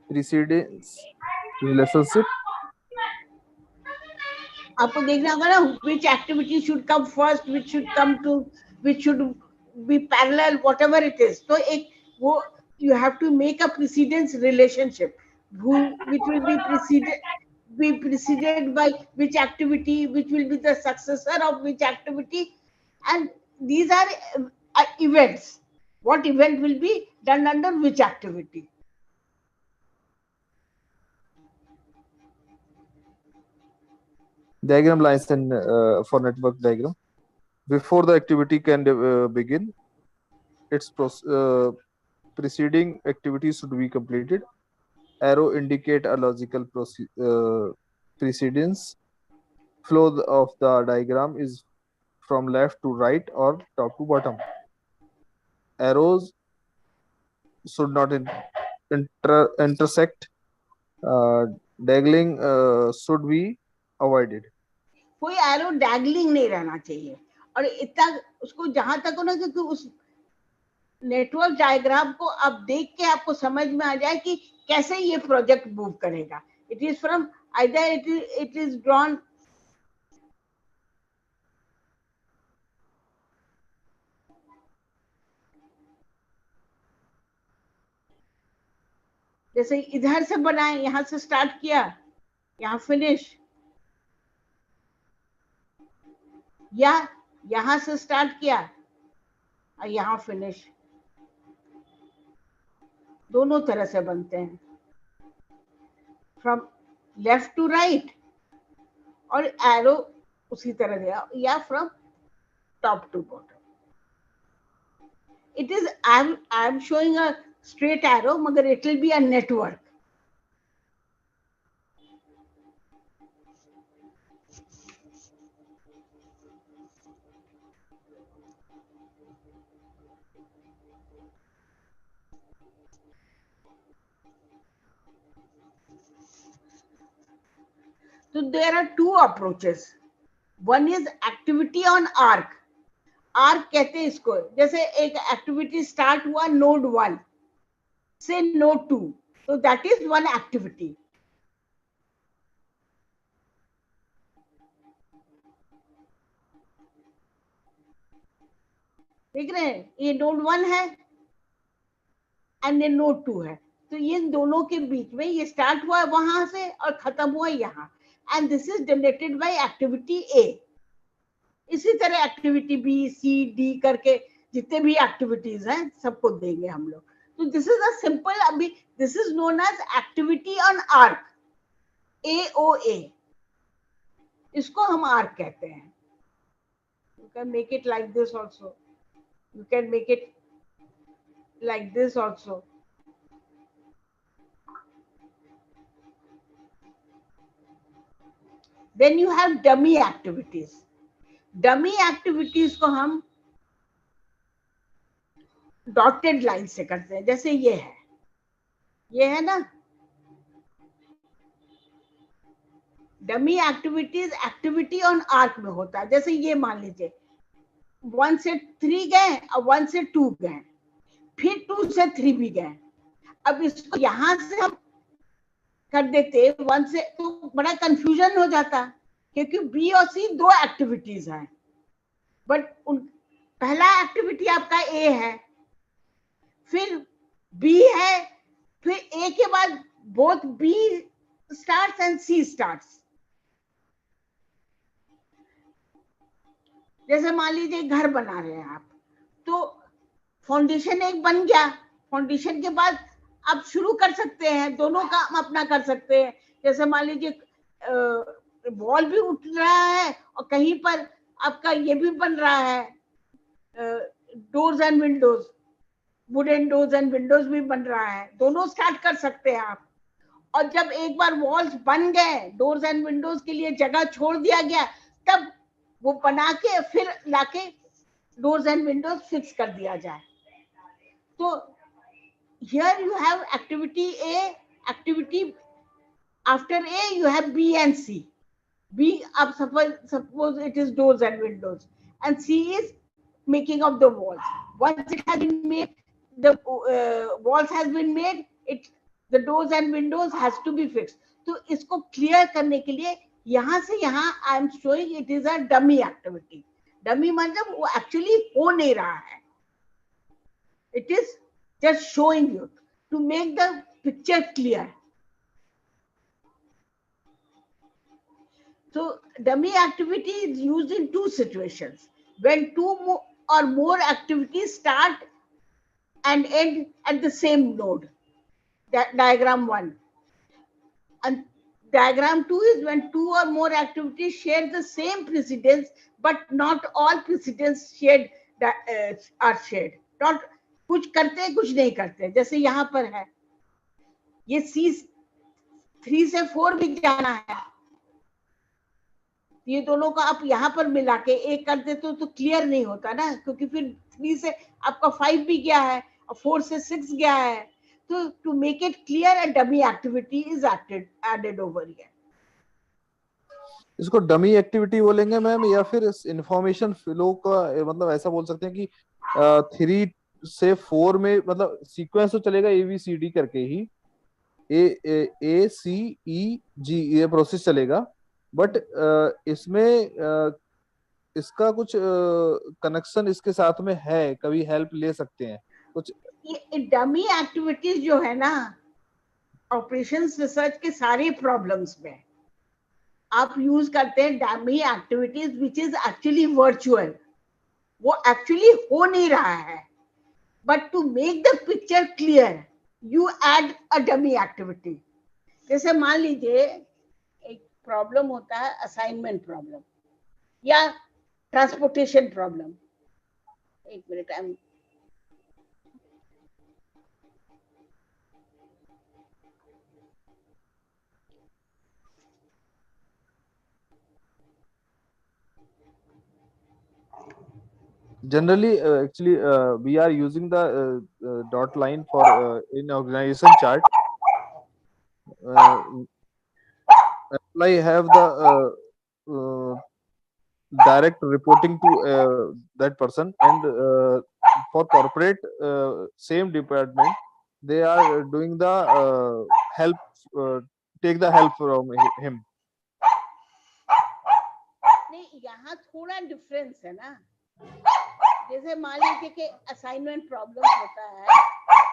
[SPEAKER 2] precedence, relationship.
[SPEAKER 1] आपको देखना होगा ना, which activity should come first, which should come to, which should be parallel, whatever it is. तो एक वो, you have to make a precedence relationship, who, which will be preceded by which activity, which will be the successor of which activity, and these are events. What event will be done under which activity?
[SPEAKER 2] Diagram lines and for network diagram. Before the activity can begin, its preceding activity should be completed. Arrow indicate a logical precedence. Flow of the diagram is from left to right or top to bottom. Arrows should not intersect. Dangling should be avoided.
[SPEAKER 1] कोई arrow डैगलिंग नहीं रहना चाहिए. और इतना उसको जहां तक हो ना, क्योंकि उस नेटवर्क डायग्राम को आप देख के आपको समझ में आ जाए कि कैसे ये प्रोजेक्ट मूव करेगा. It is from either it is drawn जैसे इधर से बनाए, यहाँ से स्टार्ट किया, यहाँ फिनिश, या यहाँ से स्टार्ट किया और यहाँ फिनिश. दोनों तरह से बनते हैं, फ्रॉम लेफ्ट टू राइट, और एरो उसी तरह दिया, या from top to bottom. It is, I am showing a straight arrow, मगर it will be a network. So there are two approaches. One is activity on arc. Arc कहते हैं इसको. जैसे एक एक्टिविटी स्टार्ट हुआ नोड 1 से node 2, तो that is one activity. देख रहे हैं, ये नोड 1 है एंड ये नोड 2 है, तो ये दोनों के बीच में ये स्टार्ट हुआ वहां से और खत्म हुआ यहाँ, and this is generated by activity ए। इसी तरह एक्टिविटी बी सी डी करके जितने भी एक्टिविटीज हैं सबको देंगे हम लोग। तो दिस इज अ सिंपल, अभी this is known as activity on arc, AOA, इसको हम आर्क कहते हैं। You can make it like this also, यू कैन मेक इट like this also. Then you have dummy activities. Dummy activities को हम dotted line से करते हैं, जैसे ये है ना dummy activities, activity on arc में होता है। जैसे ये मान लीजिए 1 से 3 गए और 1 से 2 गए, फिर 2 से 3 भी गए। अब इसको यहां से हम कर देते 1 से, तो बड़ा कंफ्यूजन हो जाता, क्योंकि बी और सी दो एक्टिविटीज हैं, बट पहला एक्टिविटी आपका ए है, फिर बी है, फिर ए के बाद both B starts and C starts. जैसे मान लीजिए घर बना रहे हैं आप, तो फाउंडेशन एक बन गया, फाउंडेशन के बाद आप शुरू कर सकते हैं, दोनों काम अपना कर सकते हैं। जैसे मान लीजिए वॉल भी उठ रहा है और कहीं पर आपका ये भी बन रहा है, doors and Windows, wooden doors and Windows भी बन रहा है, दोनों स्टार्ट कर सकते हैं आप। और जब एक बार वॉल्स बन गए, डोर्स एंड विंडोज के लिए जगह छोड़ दिया गया, तब वो बना के फिर लाके डोर्स एंड विंडोज फिक्स कर दिया जाए। तो here you have activity A, activity after A you have B and C. B up suppose it is doors and windows, and C is making of the walls. Once it has been made, the walls has been made, it the doors and windows has to be fixed. तो इसको clear करने के लिए यहाँ से यहाँ आई am showing it is a dummy activity. Dummy मतलब वो एक्चुअली हो नहीं रहा है, it is just showing you to make the picture clear. So dummy activity is used in two situations: when two or more activities start and end at the same node. Diagram 1. And diagram 2 is when two or more activities share the same precedence, but not all precedence shared are shared. Not कुछ करते कुछ नहीं करते। जैसे यहाँ पर है ये C3 से 4 भी जाना है, ये दोनों का आप यहाँ पर मिला के एक कर देते तो क्लियर नहीं होता ना, क्योंकि फिर 3 से आपका 5 भी गया है और 4 से 6 गया है। तो to make it clear a dummy activity is added over here.
[SPEAKER 2] इसको डमी एक्टिविटी बोलेंगे मैम, या फिर इंफॉर्मेशन फ्लो का मतलब ऐसा बोल सकते हैं कि 3 से 4 में मतलब सीक्वेंस तो चलेगा ABCD करके ही, ACEG ये प्रोसेस चलेगा, बट इसमें इसका कुछ कनेक्शन इसके साथ में है, कभी हेल्प ले सकते हैं कुछ।
[SPEAKER 1] ये डमी एक्टिविटीज जो है ना ऑपरेशंस रिसर्च के सारे प्रॉब्लम्स में आप यूज करते हैं dummy activities which is actually virtual, वो एक्चुअली हो नहीं रहा है, but to make the picture clear you add a dummy activity. जैसे मान लीजिए एक प्रॉब्लम होता है असाइनमेंट प्रॉब्लम या ट्रांसपोर्टेशन प्रॉब्लम। एक minute, I am
[SPEAKER 2] Generally, actually, we are using the dot line for in organization chart. Employee have the direct reporting to that person, and for corporate same department, they are doing the help, take the help from him.
[SPEAKER 1] नहीं, यहाँ थोड़ा difference है ना। जैसे मान लीजिए कि assignment problem होता है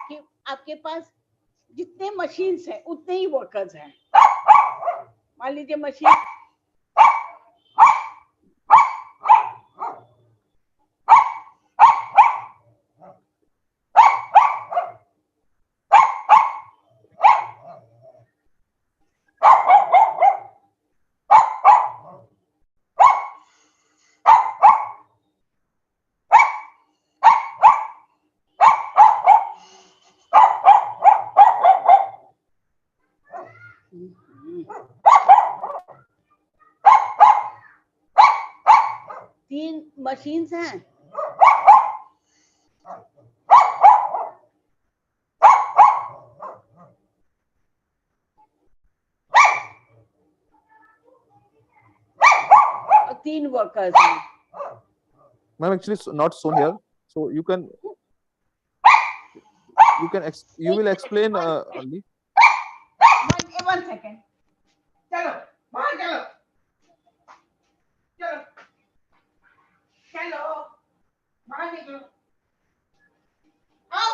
[SPEAKER 1] कि आपके पास जितने मशीन्स हैं उतने ही वर्कर्स हैं। मान लीजिए मशीन तीन मशीन्स हैं, और 3 वर्कर्स हैं।
[SPEAKER 2] Ma'am, actually not shown here, so you will explain only.
[SPEAKER 1] One second. चलो बाहर चलो, चलो चलो बाहर निकलो, आओ।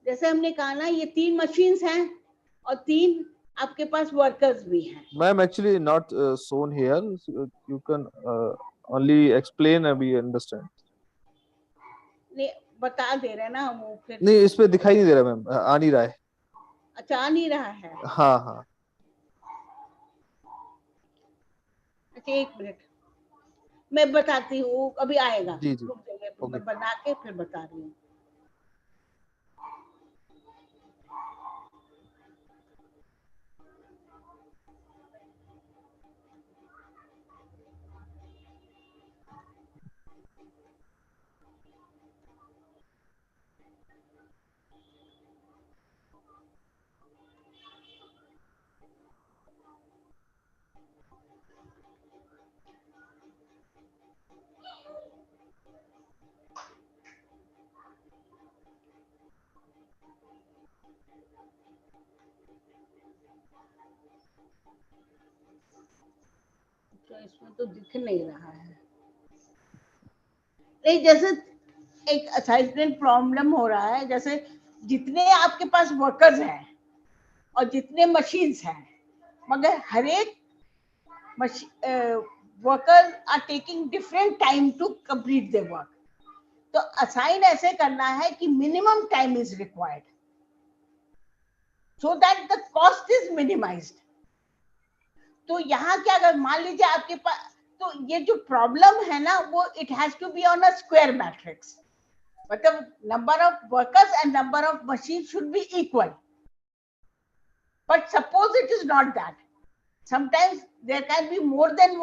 [SPEAKER 1] जैसे हमने कहा ना, ये 3 मशीन्स हैं और 3 आपके पास वर्कर्स भी हैं।
[SPEAKER 2] Ma'am, actually not shown here, so you can only explain and we understand.
[SPEAKER 1] नहीं, बता दे रहे ना हम, वो फिर
[SPEAKER 2] नहीं, इस पे दिखाई नहीं दे रहा मैम, आ नहीं रहा है।
[SPEAKER 1] अच्छा, आ नहीं रहा है।
[SPEAKER 2] हाँ हाँ।
[SPEAKER 1] अच्छा, 1 मिनट मैं बताती हूँ, अभी आएगा।
[SPEAKER 2] जी जी।
[SPEAKER 1] रुक जाइए,
[SPEAKER 2] ओके।
[SPEAKER 1] मैं बना के फिर बता रही हूँ। तो इसमें तो दिख नहीं रहा है। नहीं, जैसे एक असाइनमेंट प्रॉब्लम हो रहा है, जैसे जितने आपके पास वर्कर्स हैं और जितने मशीन्स हैं, मगर हर एक worker are taking different time to complete their work. तो असाइन ऐसे करना है कि minimum time is required so that the cost is minimised. तो यहाँ क्या, अगर मान लीजिए आपके पास, तो ये जो प्रॉब्लम है ना, वो it has to be on a square matrix, मतलब number of workers and number of machine should be equal. But suppose it is not that, sometimes there can be more than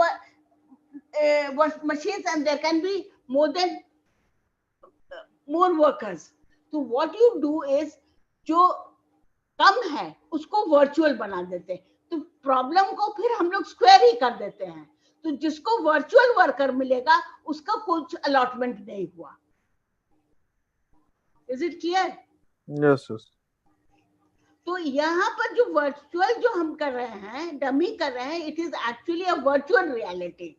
[SPEAKER 1] one machines and there can be more than more workers. तो what you do is, जो कम है उसको virtual बना देते हैं, तो problem को फिर हम लोग स्क्वायर ही कर देते हैं। तो जिसको वर्चुअल वर्कर मिलेगा उसका कुछ अलॉटमेंट नहीं हुआ। Is it clear?
[SPEAKER 2] Yes yes.
[SPEAKER 1] तो यहाँ पर जो वर्चुअल जो हम कर रहे हैं, डमी कर रहे हैं, it is actually a virtual reality.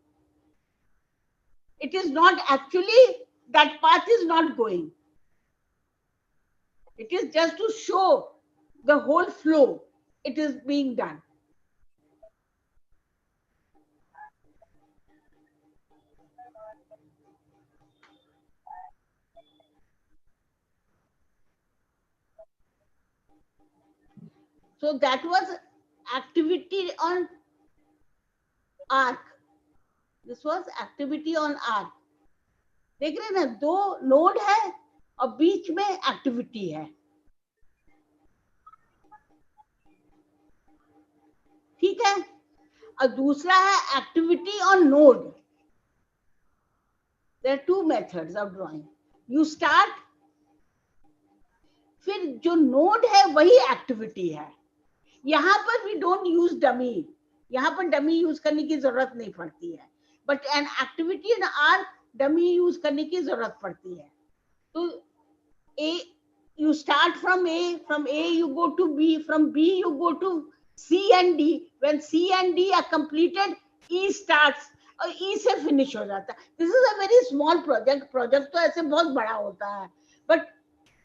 [SPEAKER 1] It is not actually, that path is not going, it is just to show the whole flow it is being done. So that was activity on arc. This was activity on arc. देख रहे हैं ना, 2 node है और बीच में activity है। ठीक है, और दूसरा है activity on node. There are 2 methods of drawing. You start, फिर जो नोड है वही एक्टिविटी है। यहाँ पर वी डोंट यूज डमी, यहाँ पर डमी यूज करने की जरूरत नहीं पड़ती है, but an activity in are dummy use करने की जरूरत पड़ती है। तो ए, you start from A you go to B, from B you go to C and D, when C and D are completed E starts और E से finish हो जाता है। This is a very small project तो ऐसे बहुत बड़ा होता है, बट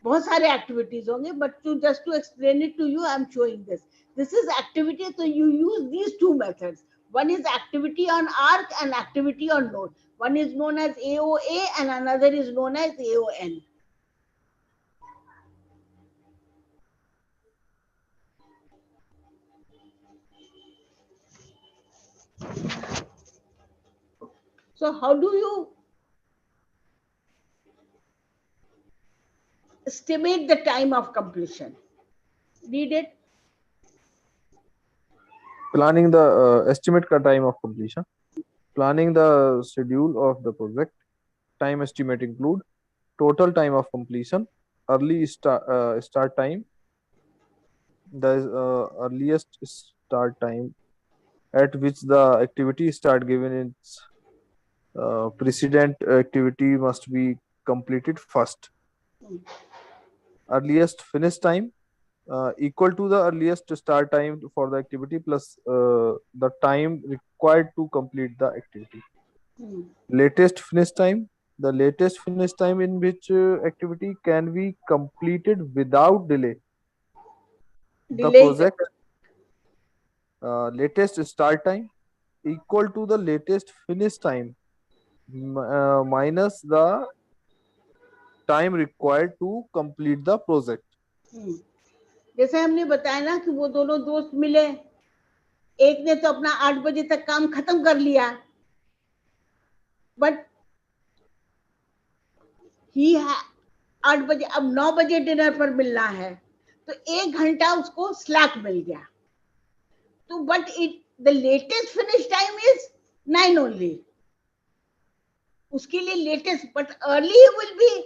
[SPEAKER 1] बहुत सारे एक्टिविटीज होंगे, but just to explain it to you I am showing this is activity. तो you use these two methods, one is activity on arc and activity on node, one is known as AOA and another is known as AON. So how do you estimate the time of completion? Read it.
[SPEAKER 2] Planning the estimate का time of completion. Planning the schedule of the project. Time estimate include total time of completion, early start time, the earliest start time at which the activity start given its precedent activity must be completed first. Earliest finish time equal to the earliest start time for the activity plus the time required to complete the activity. Latest finish time, the latest finish time in which activity can be completed without delay. The project latest start time equal to the latest finish time minus the time required to complete the project.
[SPEAKER 1] जैसे हमने बताया ना कि वो दोनों दोस्त मिले, एक ने तो अपना 8 बजे तक काम खत्म कर लिया, बट ही 8 बजे, अब 9 बजे डिनर पर मिलना है, तो 1 घंटा उसको स्लैक मिल गया। तो but it the latest finish time is 9 only, उसके लिए latest, but early will be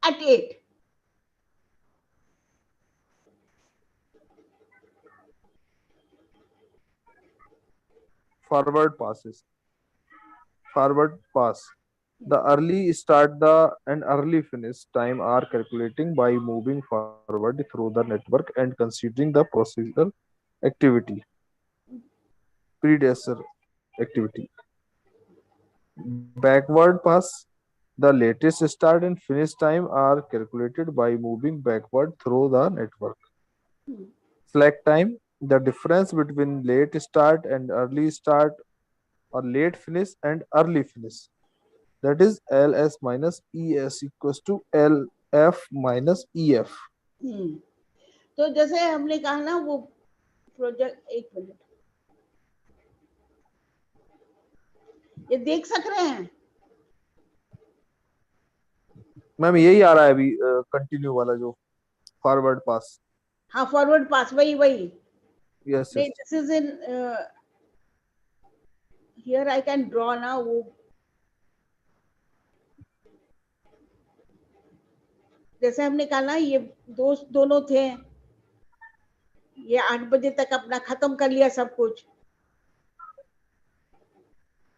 [SPEAKER 1] at 8.
[SPEAKER 2] Forward passes. Forward pass. The early start and early finish time are calculating by moving forward through the network and considering the procedural activity, predecessor activity. Backward pass. The latest start and finish time are calculated by moving backward through the network. Slack time. The difference between late start and early start or late finish and early finish. That is LS minus ES equals to LF minus EF.
[SPEAKER 1] तो जैसे हमने कहा ना वो project, एक minute, ये देख सक रहे हैं
[SPEAKER 2] मैम? यही आ रहा है अभी कंटिन्यू वाला जो फॉरवर्ड पास।
[SPEAKER 1] हाँ, फॉरवर्ड पास, वही
[SPEAKER 2] यस
[SPEAKER 1] नहीं, this is in here I can draw ना, वो जैसे हमने कहा ना ये दोस्त दोनों थे, ये 8 बजे तक अपना खत्म कर लिया सब कुछ,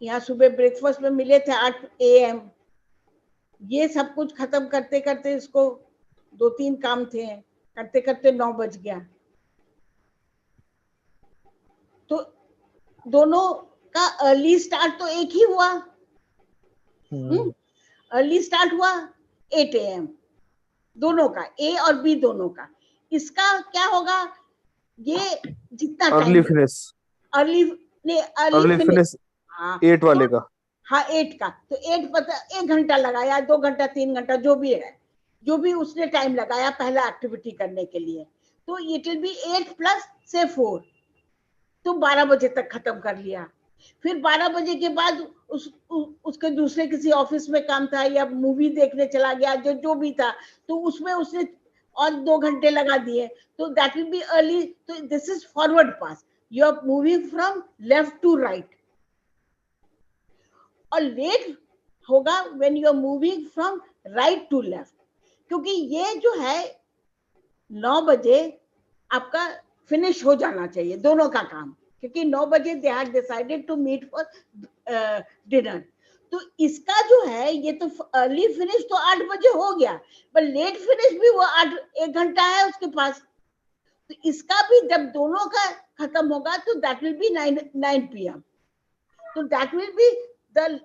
[SPEAKER 1] यहाँ सुबह ब्रेकफास्ट में मिले थे 8 AM, ये सब कुछ खत्म करते करते इसको 2-3 काम थे, करते करते 9 बज गया। तो दोनों का अर्ली स्टार्ट तो एक ही हुआ, अर्ली स्टार्ट हुआ 8 AM दोनों का, ए और बी दोनों का। इसका क्या होगा, ये जितना
[SPEAKER 2] अर्ली फिनिश,
[SPEAKER 1] अर्ली
[SPEAKER 2] फिनिश 8 वाले का,
[SPEAKER 1] हाँ 8 का, तो 8 पता 1 घंटा लगाया, 2 घंटा, 3 घंटा, जो भी है, जो भी उसने टाइम लगाया पहला एक्टिविटी करने के लिए, तो इट विल बी 8 प्लस से 4, तो 12 बजे तक खत्म कर लिया। फिर 12 बजे के बाद उसके दूसरे किसी ऑफिस में काम था या मूवी देखने चला गया, जो भी था, तो उसमें उसने और 2 घंटे लगा दिए, तो दैट विल बी अर्ली। तो this is forward pass, you are moving from left to right. और लेट होगा when you are moving from right to left, क्योंकि ये जो है 9 बजे आपका फिनिश हो जाना चाहिए दोनों का काम, क्योंकि 9 बजे they had decided to meet for dinner. तो इसका जो है ये तो अर्ली फिनिश तो 8 बजे हो गया, पर लेट फिनिश भी वो 8 1 घंटा है उसके पास। तो इसका भी जब दोनों का खत्म होगा तो दैट विल बी 9 PM। तो that will be the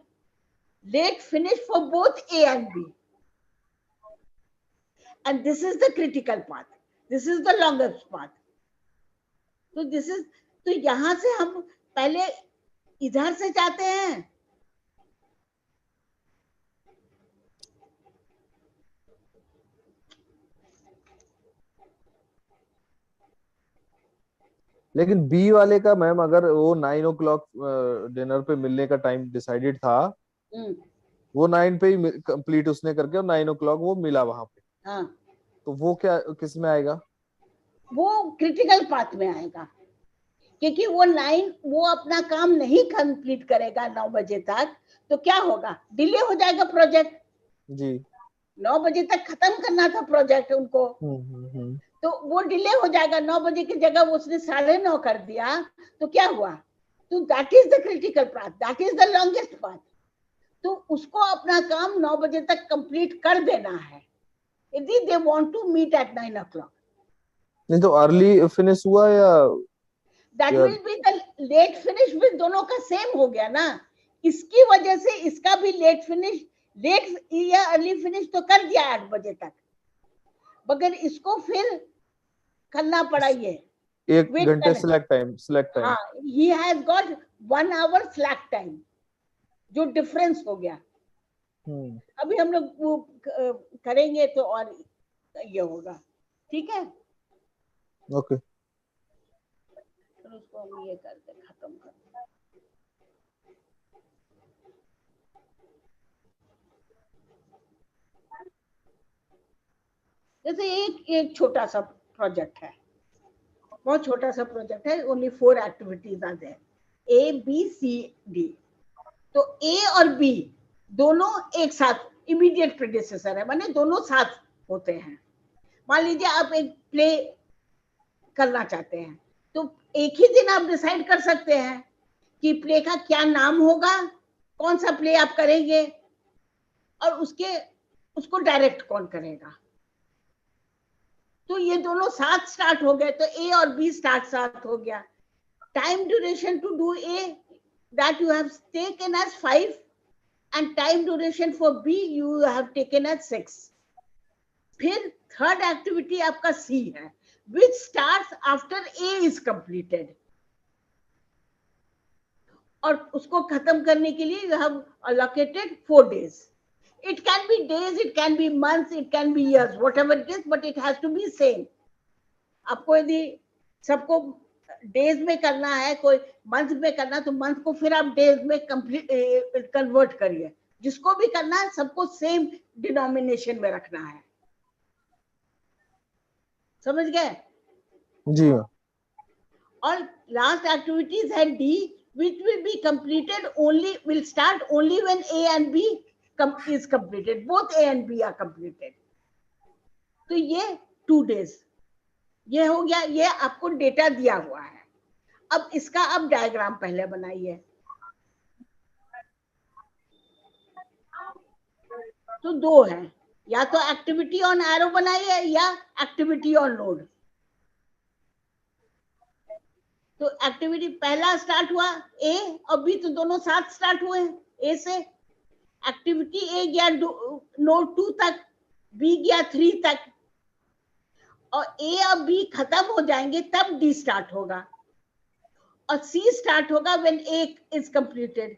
[SPEAKER 1] late finish for both A and B, and this is the critical path, this is the longest path। तो दिस इज, तो यहां से हम पहले इधर से जाते हैं,
[SPEAKER 2] लेकिन बी वाले का मैम अगर वो 9 o'clock डिनर पे मिलने का टाइम डिसाइडेड था, वो 9 पे ही कंप्लीट उसने करके और 9 o'clock वो मिला वहां पे।
[SPEAKER 1] हाँ,
[SPEAKER 2] तो वो क्या किस में आएगा?
[SPEAKER 1] वो क्रिटिकल पाथ में आएगा, क्योंकि वो अपना काम नहीं कंप्लीट करेगा 9 बजे तक, तो क्या होगा, डिले हो जाएगा प्रोजेक्ट।
[SPEAKER 2] जी।
[SPEAKER 1] 9 बजे तक खत्म करना था प्रोजेक्ट उनको,
[SPEAKER 2] हम्म।
[SPEAKER 1] तो वो डिले हो जाएगा। 9 बजे की जगह उसने 9:30 कर दिया, तो क्या हुआ, तो that is the critical path, that is the longest path. तो उसको अपना काम 9 बजे तक कंप्लीट कर देना है यदि they want to meet at 9 o'clock।
[SPEAKER 2] नहीं तो अर्ली फिनिश हुआ या
[SPEAKER 1] that will be the late finish भी दोनों का सेम हो गया ना, इसकी वजह से इसका भी लेट फिनिश, लेट या अर्ली फिनिश तो कर दिया 8 बजे तक, मगर इसको फिर करना पड़ा ये
[SPEAKER 2] 1 घंटे स्लैक टाइम।
[SPEAKER 1] हाँ, he has got 1 hour slack time, जो डिफरेंस हो गया। अभी हम लोग वो करेंगे तो और ये होगा, ठीक है।
[SPEAKER 2] ओके।
[SPEAKER 1] तो उसको हम ये करते खत्म कर, जैसे एक छोटा सा प्रोजेक्ट है, बहुत छोटा सा प्रोजेक्ट है, only 4 activities are there, ABCD। तो A और B दोनों एक साथ इमीडिएट प्रेडिसेसर है, माने दोनों साथ होते हैं। मान लीजिए आप एक प्ले करना चाहते हैं, तो एक ही दिन आप डिसाइड कर सकते हैं कि प्ले का क्या नाम होगा, कौन सा प्ले आप करेंगे, और उसको डायरेक्ट कौन करेगा। तो ये दोनों साथ स्टार्ट हो गए, तो A और B साथ हो गया। Time duration to do A that you have taken as 5, and time duration for B you have taken as 6। फिर थर्ड एक्टिविटी आपका C है, which starts after A is completed, और उसको खत्म करने के लिए you have allocated 4 days। It can be days, it can be months, it can be years, whatever it is, but it has to be same। आपको यदि सबको days में करना है, कोई मंथ में करना, तो मंथ को फिर आप डेज में कंप्लीट कन्वर्ट करिए। जिसको भी करना है सबको सेम डिनोमिनेशन में रखना है, समझ गए
[SPEAKER 2] जी।
[SPEAKER 1] और लास्ट एक्टिविटीज है D, which will be completed only, will start only when A and B is completed, both A and B are completed। तो ये 2 days ये हो गया, ये आपको डेटा दिया हुआ है। अब इसका आप डायग्राम पहले बनाइए। तो 2 है, या तो एक्टिविटी ऑन एरो बनाइए या एक्टिविटी ऑन नोड। तो एक्टिविटी पहला स्टार्ट हुआ A और B, तो दोनों साथ स्टार्ट हुए A से। एक्टिविटी A गया नोड 2 तक, B गया 3 तक, और A और B खत्म हो जाएंगे तब D स्टार्ट होगा, और C स्टार्ट होगा व्हेन A इज कंप्लीटेड।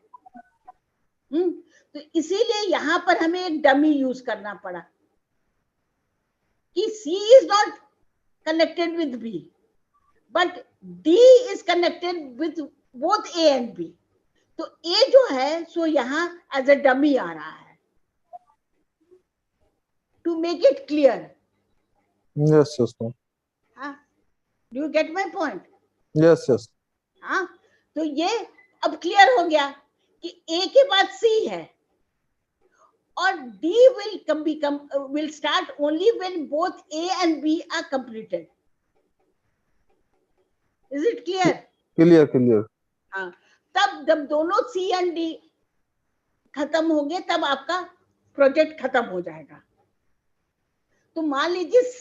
[SPEAKER 1] तो इसीलिए यहां पर हमें एक डमी यूज करना पड़ा कि C is not connected with B, but D is connected with both A and B। तो A जो है सो यहां एज अ डमी आ रहा है, to make it clear.
[SPEAKER 2] Yes yes ma'am.
[SPEAKER 1] हाँ, do you get my point?
[SPEAKER 2] Yes yes.
[SPEAKER 1] हाँ, तो ये अब क्लियर हो गया कि A के बाद C है और D will start only when both A and B are completed. Is it clear?
[SPEAKER 2] Clear.
[SPEAKER 1] हाँ, तब जब दोनों C and D खत्म हो गए तब आपका प्रोजेक्ट खत्म हो जाएगा. तो मान लीजिए C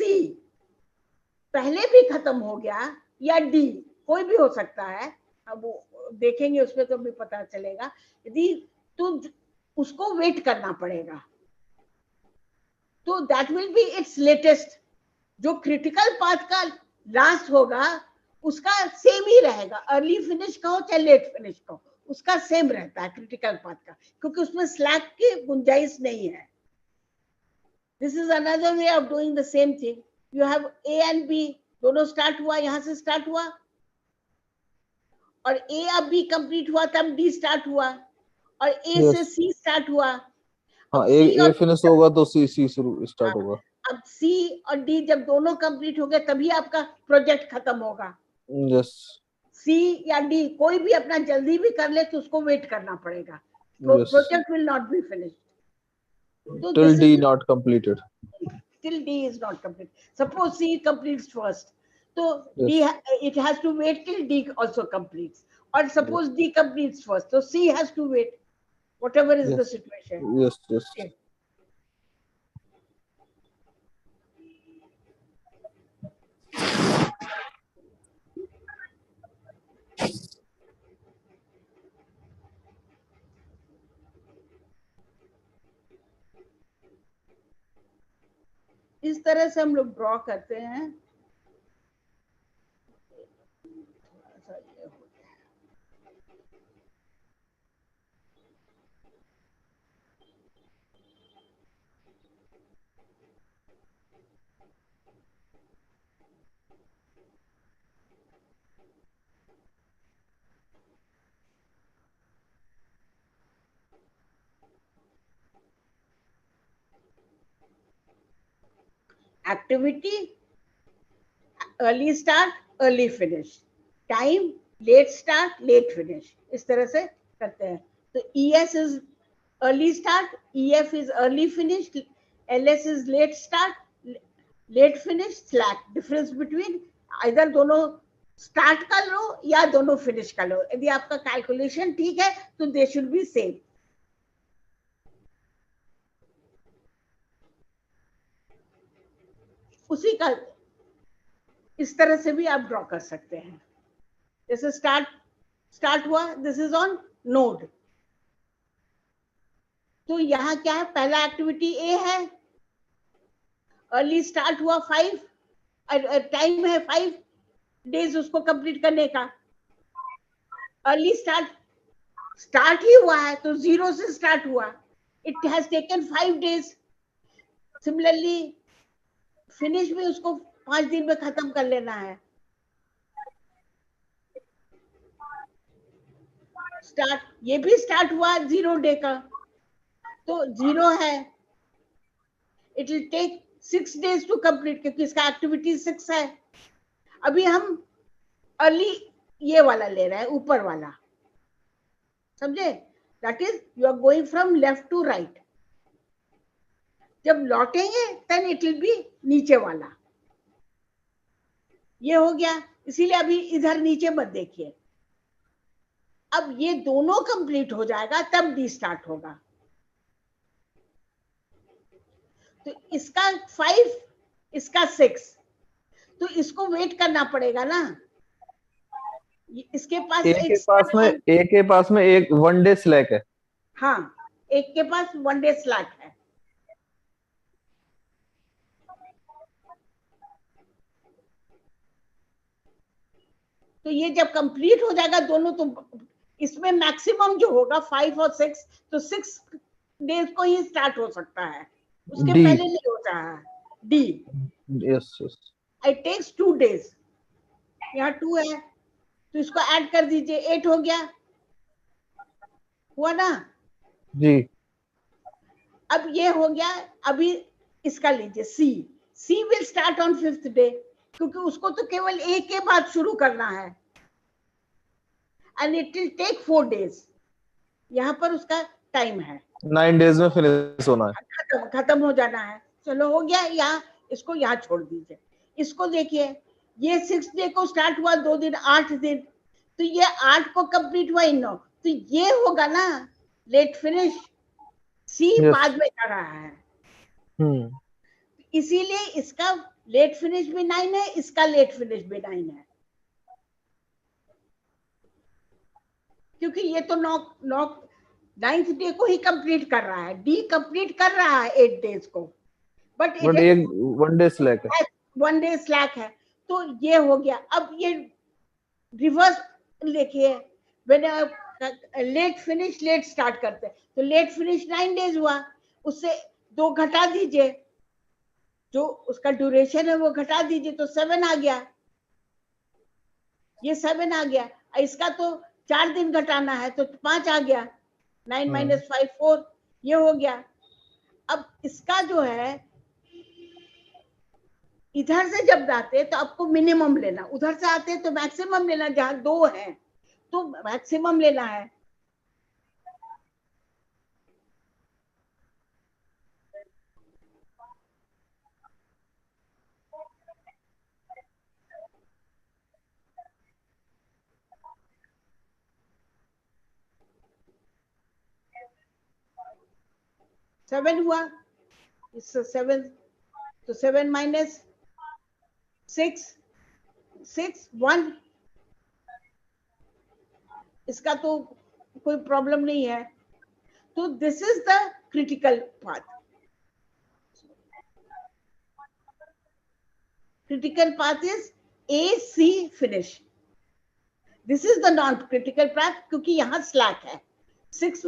[SPEAKER 1] पहले भी खत्म हो गया या D कोई भी हो सकता है, अब वो देखेंगे उसमें तो भी पता चलेगा. यदि तो उसको वेट करना पड़ेगा. तो that will B it's latest. जो क्रिटिकल पाथ का लास्ट होगा उसका सेम ही रहेगा, अर्ली फिनिश का हो चाहे लेट फिनिश का हो, उसका सेम रहता है क्रिटिकल पाथ का, क्योंकि उसमें स्लैक की गुंजाइश नहीं है. This is another way of doing the same thing. You have A and B, दोनों स्टार्ट हुआ, यहां से स्टार्ट हुआ, और ए अब बी कंप्लीट हुआ तब डी स्टार्ट हुआ, और ए से सी स्टार्ट हुआ.
[SPEAKER 2] हाँ, ए फिनिश होगा तो सी शुरू स्टार्ट होगा.
[SPEAKER 1] अब सी और डी जब दोनों कंप्लीट हो गए तभी आपका प्रोजेक्ट खत्म होगा.
[SPEAKER 2] यस.
[SPEAKER 1] सी या डी कोई भी अपना जल्दी भी कर ले तो उसको वेट करना पड़ेगा. Project will not be finished
[SPEAKER 2] till D not completed.
[SPEAKER 1] Till D is not complete. Suppose C completes first, so D it has to wait till D also completes. Or suppose D completes first, so C has to wait. Whatever is the situation.
[SPEAKER 2] Yes.
[SPEAKER 1] Okay. इस तरह से हम लोग draw करते हैं. Activity, early start, early finish. Time, late start, late finish. इस तरह से करते हैं. तो ES is early start, EF is early finish, LS is late start, late finish, slack. Difference between either दोनों स्टार्ट कर लो या दोनों फिनिश कर लो. यदि आपका कैलकुलेशन ठीक है तो दे शुड बी सेम. उसी का इस तरह से भी आप ड्रॉ कर सकते हैं. जैसे स्टार्ट हुआ, दिस इज ऑन नोड. तो यहाँ क्या है, पहला एक्टिविटी ए है, अर्ली स्टार्ट हुआ 5, टाइम है 5 डेज उसको कंप्लीट करने का. अर्ली स्टार्ट ही हुआ है तो 0 से स्टार्ट हुआ. It has taken 5 days. Similarly finish भी उसको 5 दिन में खत्म कर लेना है. स्टार्ट, ये भी स्टार्ट हुआ 0 डे का, तो 0 है. It will take 6 days to complete, क्योंकि इसका एक्टिविटी 6 है. अभी हम अर्ली ये वाला ले रहे हैं, ऊपर वाला, समझे? That is you are going from left to right. जब लौटेंगे देन इट विल बी नीचे वाला. ये हो गया, इसीलिए अभी इधर नीचे मत देखिए. अब ये दोनों कंप्लीट हो जाएगा तब डी स्टार्ट होगा. तो इसका 5, इसका 6, तो इसको वेट करना पड़ेगा ना. इसके पास
[SPEAKER 2] ए के पास में एक 1 डे स्लैक है.
[SPEAKER 1] हाँ, एक के पास 1 डे स्लैक है. तो ये जब कंप्लीट हो जाएगा दोनों, तो इसमें मैक्सिमम जो होगा 5 और 6, तो 6 डेज को ही स्टार्ट हो सकता है, उसके
[SPEAKER 2] D.
[SPEAKER 1] पहले नहीं होता है. D,
[SPEAKER 2] yes.
[SPEAKER 1] It takes 2 days. यहाँ 2 है तो इसको ऐड कर दीजिए, 8 हो गया, हुआ ना
[SPEAKER 2] जी.
[SPEAKER 1] अब ये हो गया. अभी इसका लीजिए C will start on 5th day, क्योंकि उसको तो केवल ए के बाद शुरू करना है. And it will take 4 days. यहाँ पर उसका टाइम है,
[SPEAKER 2] 9 days में फिनिश होना है।
[SPEAKER 1] खत्म हो जाना है। चलो हो गया, यहाँ इसको यहाँ छोड़ दीजिए। इसको देखिए, ये 6 डे को स्टार्ट हुआ, 2 दिन 8 दिन, तो ये 8 को कंप्लीट हुआ इन 9, तो ये होगा ना लेट फिनिश। सी
[SPEAKER 2] यस।
[SPEAKER 1] बाद में कर रहा है,
[SPEAKER 2] हम्म।
[SPEAKER 1] इसीलिए इसका लेट फिनिश भी 9 है, इसका लेट फिनिश भी 9 है, क्योंकि ये तो 9th डे को ही कंप्लीट कर रहा है, डी कंप्लीट कर रहा है 8 डेज को, बट इट
[SPEAKER 2] बट एक 1 day स्लैक है।
[SPEAKER 1] 1 डे स्लैक है, तो ये हो गया। अब ये रिवर्स देखिए, when late finish late start करते हैं, तो लेट फिनिश 9 डेज हुआ, उससे 2 घटा दीजिए, जो उसका ड्यूरेशन है वो घटा दीजिए, तो 7 आ गया, ये 7 आ गया। इसका तो 4 दिन घटाना है, तो 5 आ गया, 9 - 5 4, ये हो गया। अब इसका जो है, इधर से जब आते तो आपको मिनिमम लेना, उधर से आते तो मैक्सिमम लेना, जहां 2 है तो मैक्सिमम लेना है। सेवन हुआ, इस 7, तो 7 - 6 6 1, इसका तो कोई प्रॉब्लम नहीं है। तो this is the critical path. Critical path is AC finish, this is the non critical path, क्योंकि यहाँ स्लैक है। 7 -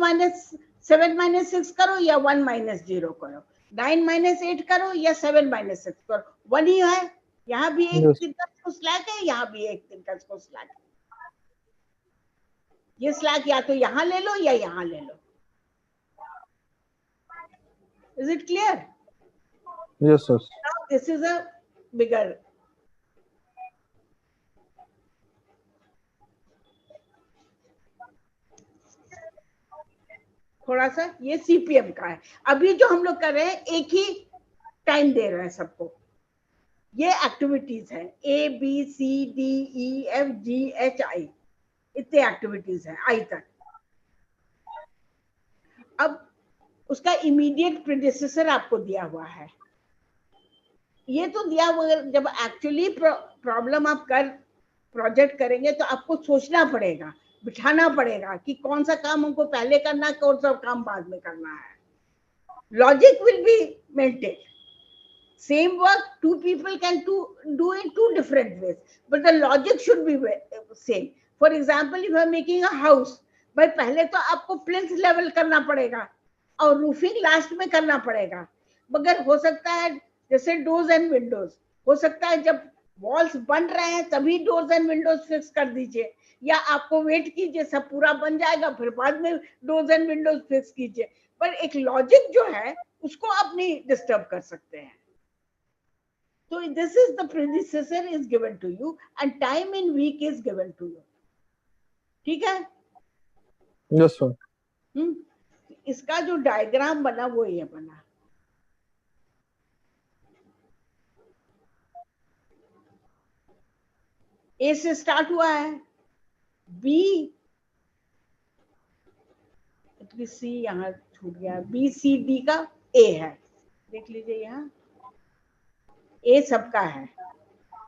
[SPEAKER 1] 6 करो या 1 - 0 करो, 9 - 8 करो या 7 - 6 करो, 1 ही है। यहाँ भी एक
[SPEAKER 2] यस।
[SPEAKER 1] दिन का इसको स्लैक है, यहाँ भी एक दिन का इसको स्लैक है। ये स्लैक या तो यहाँ ले लो या यहाँ ले लो। Is it clear?
[SPEAKER 2] Yes yes.
[SPEAKER 1] Now this is a bigger, थोड़ा सा ये CPM का है। अभी जो हम लोग कर रहे हैं, एक ही टाइम दे रहे हैं सबको, ये एक्टिविटीज है ABCDEFGHI, इतने एक्टिविटीज है आई तक। अब उसका इमीडिएट प्रेडिसेसर आपको दिया हुआ है, ये तो दिया हुआ। जब एक्चुअली प्रॉब्लम आप कर प्रोजेक्ट करेंगे तो आपको सोचना पड़ेगा, बिठाना पड़ेगा कि कौन सा काम हमको पहले करना है, कौन सा काम बाद में करना है। Logic will be maintain, same work, 2 people can do in 2 different ways, but the logic should be same. For example, if you are making a house, भाई पहले तो आपको plinth level करना पड़ेगा और roofing लास्ट में करना पड़ेगा। मगर हो सकता है जैसे डोर्स एंड विंडोज, हो सकता है जब वॉल्स बन रहे हैं तभी डोर्स एंड विंडोज फिक्स कर दीजिए, या आपको वेट कीजिए सब पूरा बन जाएगा फिर बाद में डोर्स एंड विंडोज फिक्स कीजिए। पर एक लॉजिक जो है उसको आप नहीं डिस्टर्ब कर सकते हैं। So this is the predecessor is given to you and time in week is given to you. ठीक है?
[SPEAKER 2] Yes sir.
[SPEAKER 1] इसका जो डायग्राम बना वो ये बना। A से स्टार्ट हुआ है, B, C यहाँ छूट गया, BCD का A है, देख लीजिए यहाँ A सबका है,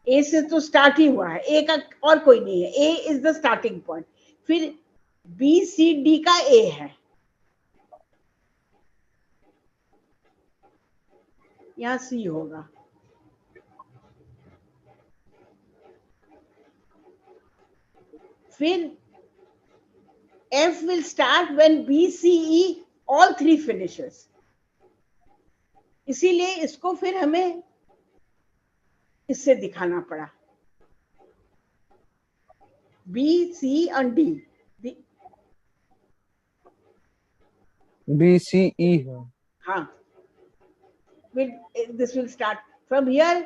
[SPEAKER 1] A से तो स्टार्ट ही हुआ है, A का और कोई नहीं है, A is the starting point. फिर BCD का A है, यहाँ C होगा, फिर F will start when BCE all 3 finishes. इसीलिए इसको फिर हमें इससे दिखाना पड़ा, B, C and D.
[SPEAKER 2] BCE है।
[SPEAKER 1] हाँ, this will start from here.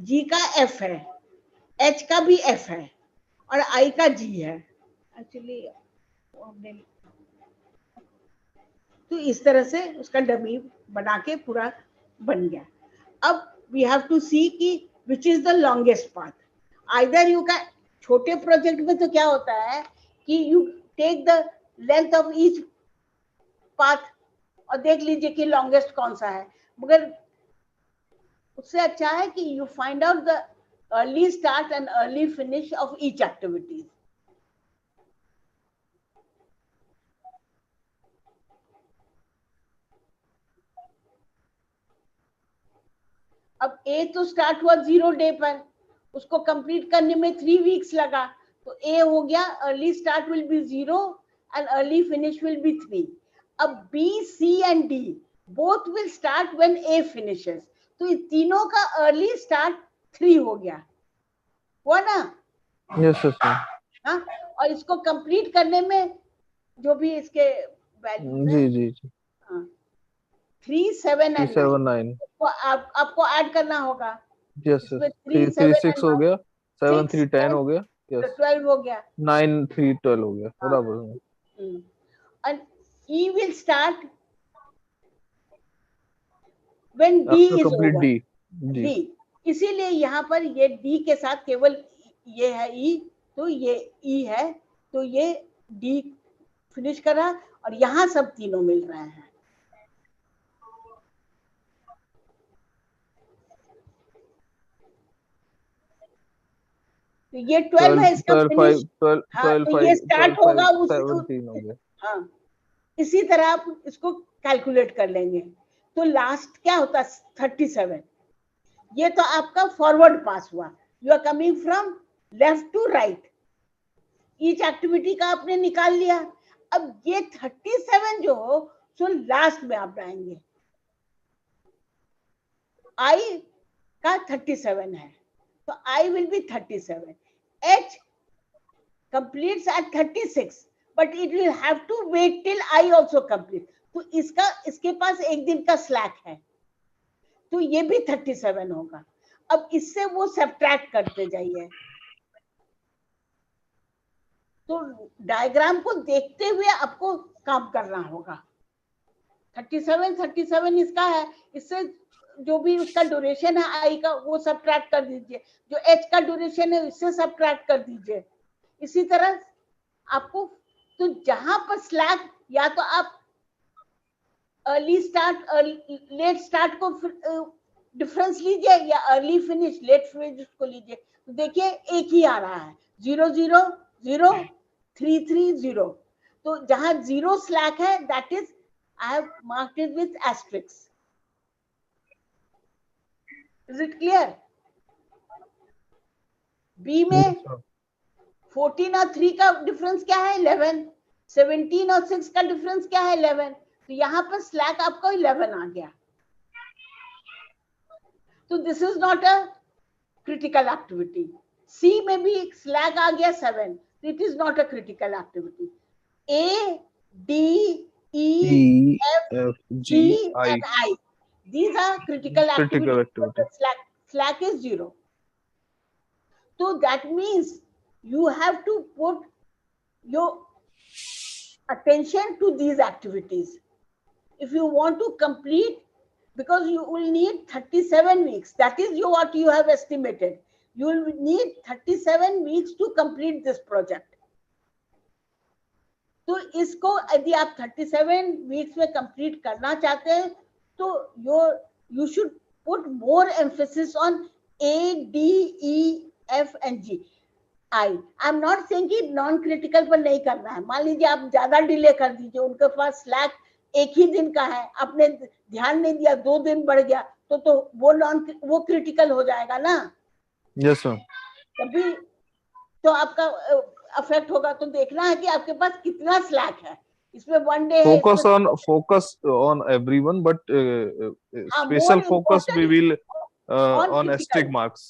[SPEAKER 1] G का F है, H का भी F है और I का G है। एक्चुअली तो इस तरह से उसका डमी बना के पूरा बन गया. अब वी हैव टू सी कि which is the longest path. Either you का छोटे प्रोजेक्ट में तो क्या होता है कि you take the length of each path और देख लीजिए कि लॉन्गेस्ट कौन सा है, मगर उससे अच्छा है कि you find out the early start and early finish off each activities. अब ए तो स्टार्ट हुआ 0 डे पर, उसको कंप्लीट करने में 3 वीक्स लगा, तो ए हो गया early start will be 0 and early finish will be 3. अब B, C and D both will start when A finishes, तो इन तीनों का अर्ली स्टार्ट 3 हो गया, हुआ ना?
[SPEAKER 2] Yes yes ma'am.
[SPEAKER 1] हाँ, और इसको कंप्लीट करने में जो भी इसके वैल्यूज
[SPEAKER 2] जी
[SPEAKER 1] हैं,
[SPEAKER 2] जी जी.
[SPEAKER 1] हाँ, 3, 7 एंड 9
[SPEAKER 2] 379.
[SPEAKER 1] तो आपको ऐड करना होगा.
[SPEAKER 2] यस
[SPEAKER 1] इसमें
[SPEAKER 2] यस.
[SPEAKER 1] 3,
[SPEAKER 2] 3
[SPEAKER 1] 7
[SPEAKER 2] 6
[SPEAKER 1] एंड
[SPEAKER 2] हो
[SPEAKER 1] 9,
[SPEAKER 2] गया, 7
[SPEAKER 1] 6,
[SPEAKER 2] 3 10 हो
[SPEAKER 1] 10
[SPEAKER 2] गया.
[SPEAKER 1] तो
[SPEAKER 2] यस.
[SPEAKER 1] 12 हो गया.
[SPEAKER 2] 9 3 12 हो गया,
[SPEAKER 1] हाँ.
[SPEAKER 2] बराबर है.
[SPEAKER 1] And E will start when D
[SPEAKER 2] after
[SPEAKER 1] is
[SPEAKER 2] complete
[SPEAKER 1] over.
[SPEAKER 2] D. G.
[SPEAKER 1] D. इसीलिए यहाँ पर ये D के साथ केवल ये है E, तो ये E है, तो ये D फिनिश करा और यहाँ सब तीनों मिल रहे हैं. तो ये 12 है, इसका
[SPEAKER 2] 12
[SPEAKER 1] फिनिश.
[SPEAKER 2] 5 12
[SPEAKER 1] हाँ,
[SPEAKER 2] 12
[SPEAKER 1] तो ये
[SPEAKER 2] 5
[SPEAKER 1] स्टार्ट
[SPEAKER 2] 12
[SPEAKER 1] होगा
[SPEAKER 2] 5
[SPEAKER 1] उस
[SPEAKER 2] 17 हो गया.
[SPEAKER 1] हाँ, इसी तरह आप इसको कैलकुलेट कर लेंगे. तो लास्ट क्या होता है 37. ये तो आपका फॉरवर्ड पास हुआ, you are coming from left to right. Each activity का आपने निकाल लिया. अब ये 37 जो हो सो लास्ट में आप आएंगे. आई का 37 है, तो I will be 37. H completes at 36, but it will have to wait till I also complete. तो इसके पास एक दिन का स्लैक है, तो ये भी 37 होगा. अब इससे वो सब्ट्रैक्ट करते जाइए. तो डायग्राम को देखते हुए आपको काम करना होगा. 37 इसका है, इससे जो भी उसका ड्यूरेशन है आई का वो सब्ट्रैक्ट कर दीजिए, जो एच का ड्यूरेशन है उससे सब्ट्रैक्ट कर दीजिए. इसी तरह आपको, तो जहां पर स्लैक, या तो आप अर्ली स्टार्ट लेट स्टार्ट को डिफरेंस लीजिए, या अर्ली फिनिश लेट फिनिश को लीजिए. तो देखिए एक ही आ रहा है, 0 0 0 3 3 0. तो जहां 0 स्लैक है that is I have marked it with asterisks. Is it clear? B में 14 और 3 का डिफरेंस क्या है 11. 17 और 6 का डिफरेंस क्या है 11. तो यहाँ पर स्लैक आपको 11 आ गया. तो this is not a critical activity. C में भी स्लैक आ गया 7, it is not a critical activity. A, D, E, F, G and I, these are critical activities. Slack is 0. So that means you have to put your attention to these activities if you want to complete, because you will need 37 weeks. That is what you have estimated. You will need 37 weeks to complete this project. तो इसको यदि आप 37 weeks में complete करना चाहते हैं तो you should put more emphasis on A, D, E, F and G. I'm not saying कि नॉन क्रिटिकल पर नहीं करना है. मान लीजिए आप ज्यादा डिले कर दीजिए, उनके पास स्लैक एक ही दिन का है, आपने ध्यान नहीं दिया, 2 दिन बढ़ गया, तो वो क्रिटिकल हो जाएगा ना.
[SPEAKER 2] Yes ma'am.
[SPEAKER 1] तभी तो आपका अफेक्ट होगा. तो देखना है कि आपके पास कितना स्लैक है. इसमें 1 डे है,
[SPEAKER 2] focus on everyone, but special focus we will on asterisk marks.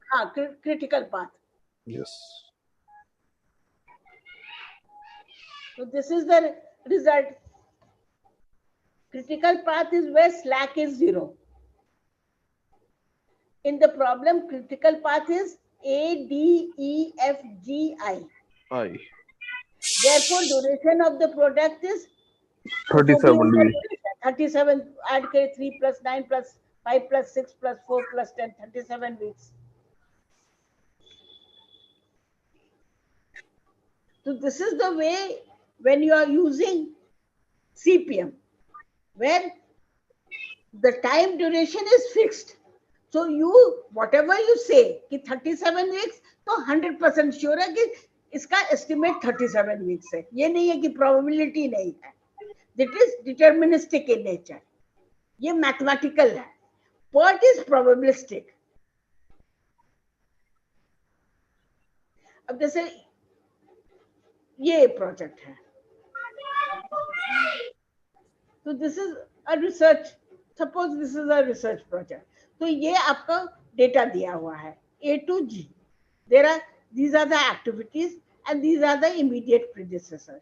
[SPEAKER 1] हाँ, critical path.
[SPEAKER 2] Yes.
[SPEAKER 1] So this is the result. Critical path is where slack is 0. In the problem, critical path is A, D, E, F, G, I. Therefore, duration of the product is जो भी
[SPEAKER 2] 37
[SPEAKER 1] उनका
[SPEAKER 2] days.
[SPEAKER 1] duration 37 add करे 3 + 9 + 5 + 6 + 4 + 10 37 weeks. So this is the way when you are using CPM, where the time duration is fixed. So you whatever you say कि 37 weeks, तो 100% sure है कि इसका estimate 37 weeks है. ये नहीं है कि प्रोबेबिलिटी नहीं है. It is deterministic in nature. ये मैथमेटिकल है. PERT is probabilistic. अब जैसे ये प्रोजेक्ट है, तो this is a research, suppose this is a research project. तो ये आपका डेटा दिया हुआ है A to G. There are these are the activities and these are the immediate predecessors.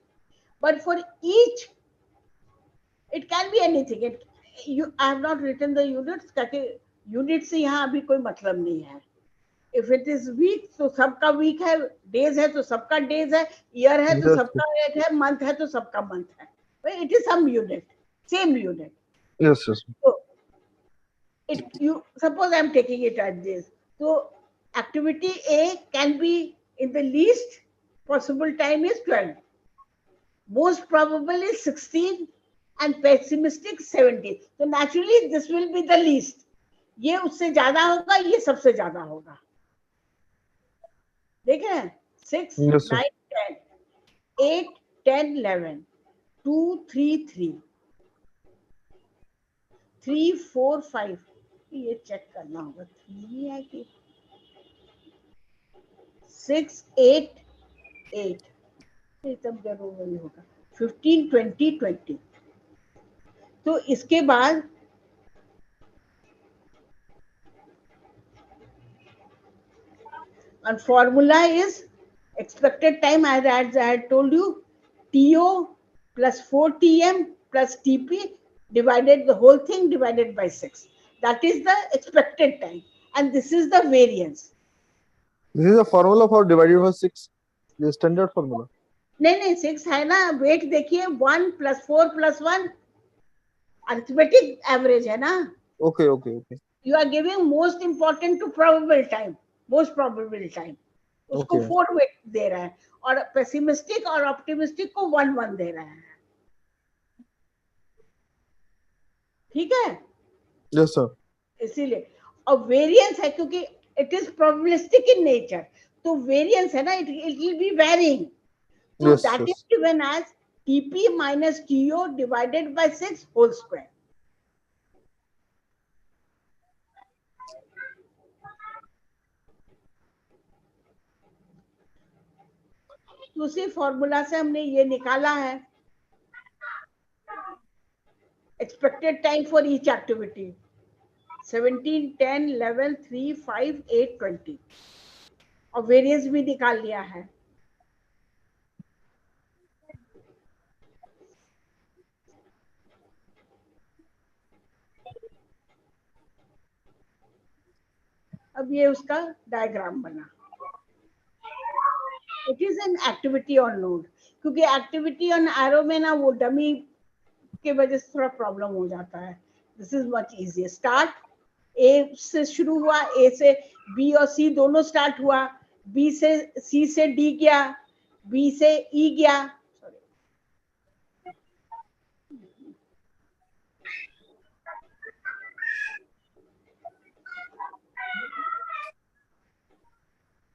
[SPEAKER 1] But for each, it can be anything. I have not written the units क्योंकि units से यहाँ अभी कोई मतलब नहीं है. If it is week, तो सबका week है, days है तो सबका days है, year है तो
[SPEAKER 2] Yes,
[SPEAKER 1] सबका year है, month है तो सबका month है. But it is some unit, same unit.
[SPEAKER 2] yes, yes.
[SPEAKER 1] So you suppose I'm taking it as this. So activity A can be in the least possible time is 12. Most probable is 16 and pessimistic 17. So naturally this will be the least. ये उससे ज्यादा होगा, ये सबसे ज्यादा होगा. देख रहे हैं 6
[SPEAKER 2] Yes, sir.
[SPEAKER 1] 9 10 8 10 11 2 3 3 3 4 5. ये चेक करना होगा 3 है कि 6 8 8. ये तब जरूर वही होगा 15 20 20. तो इसके बाद and formula is expected time, as I had told you, TO plus 4TM plus TP divided the whole thing divided by 6. That is the expected time, and this is the variance.
[SPEAKER 2] This is a formula for divided by 6. The standard formula.
[SPEAKER 1] नहीं 6 है ना. Wait देखिए 1 + 4 + 1 arithmetic average है ना.
[SPEAKER 2] Okay, okay, okay.
[SPEAKER 1] You are giving most important to probable time, most probable time. उसको
[SPEAKER 2] Okay.
[SPEAKER 1] 4 wait दे रहा है और पेसिमिस्टिक और ऑप्टिमिस्टिक को 1 1 दे रहा है. ठीक है.
[SPEAKER 2] Yes, sir.
[SPEAKER 1] इसीलिए और वेरिएंस है क्योंकि it is probabilistic in nature. तो वेरिएंस है ना, it will be varying. So
[SPEAKER 2] Yes,
[SPEAKER 1] that is
[SPEAKER 2] yes.
[SPEAKER 1] given as TP minus TO divided by 6 whole square. उसी फॉर्मूला से हमने ये निकाला है expected time for each activity 17 10 11 3 5 8 20 और वेरिएंस भी निकाल लिया है. अब ये उसका डायग्राम बना. It is an activity on node, क्योंकि एक्टिविटी ऑन एरो में ना वो डमी के वजह से थोड़ा प्रॉब्लम हो जाता है. This is much easier. Start A से शुरू हुआ, ए से बी और सी दोनों स्टार्ट हुआ, बी से सी से डी गया, बी से ई गया.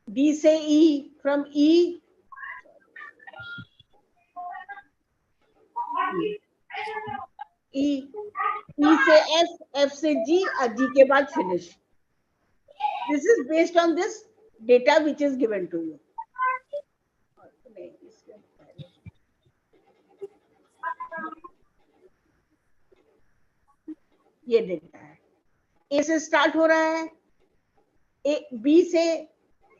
[SPEAKER 1] डी से ई, फ्रॉम ई ई से एफ, एफ से जी और जी के बाद finish. This is based on this data which is given to you. ये डेटा है. ए से स्टार्ट हो रहा है, ए बी से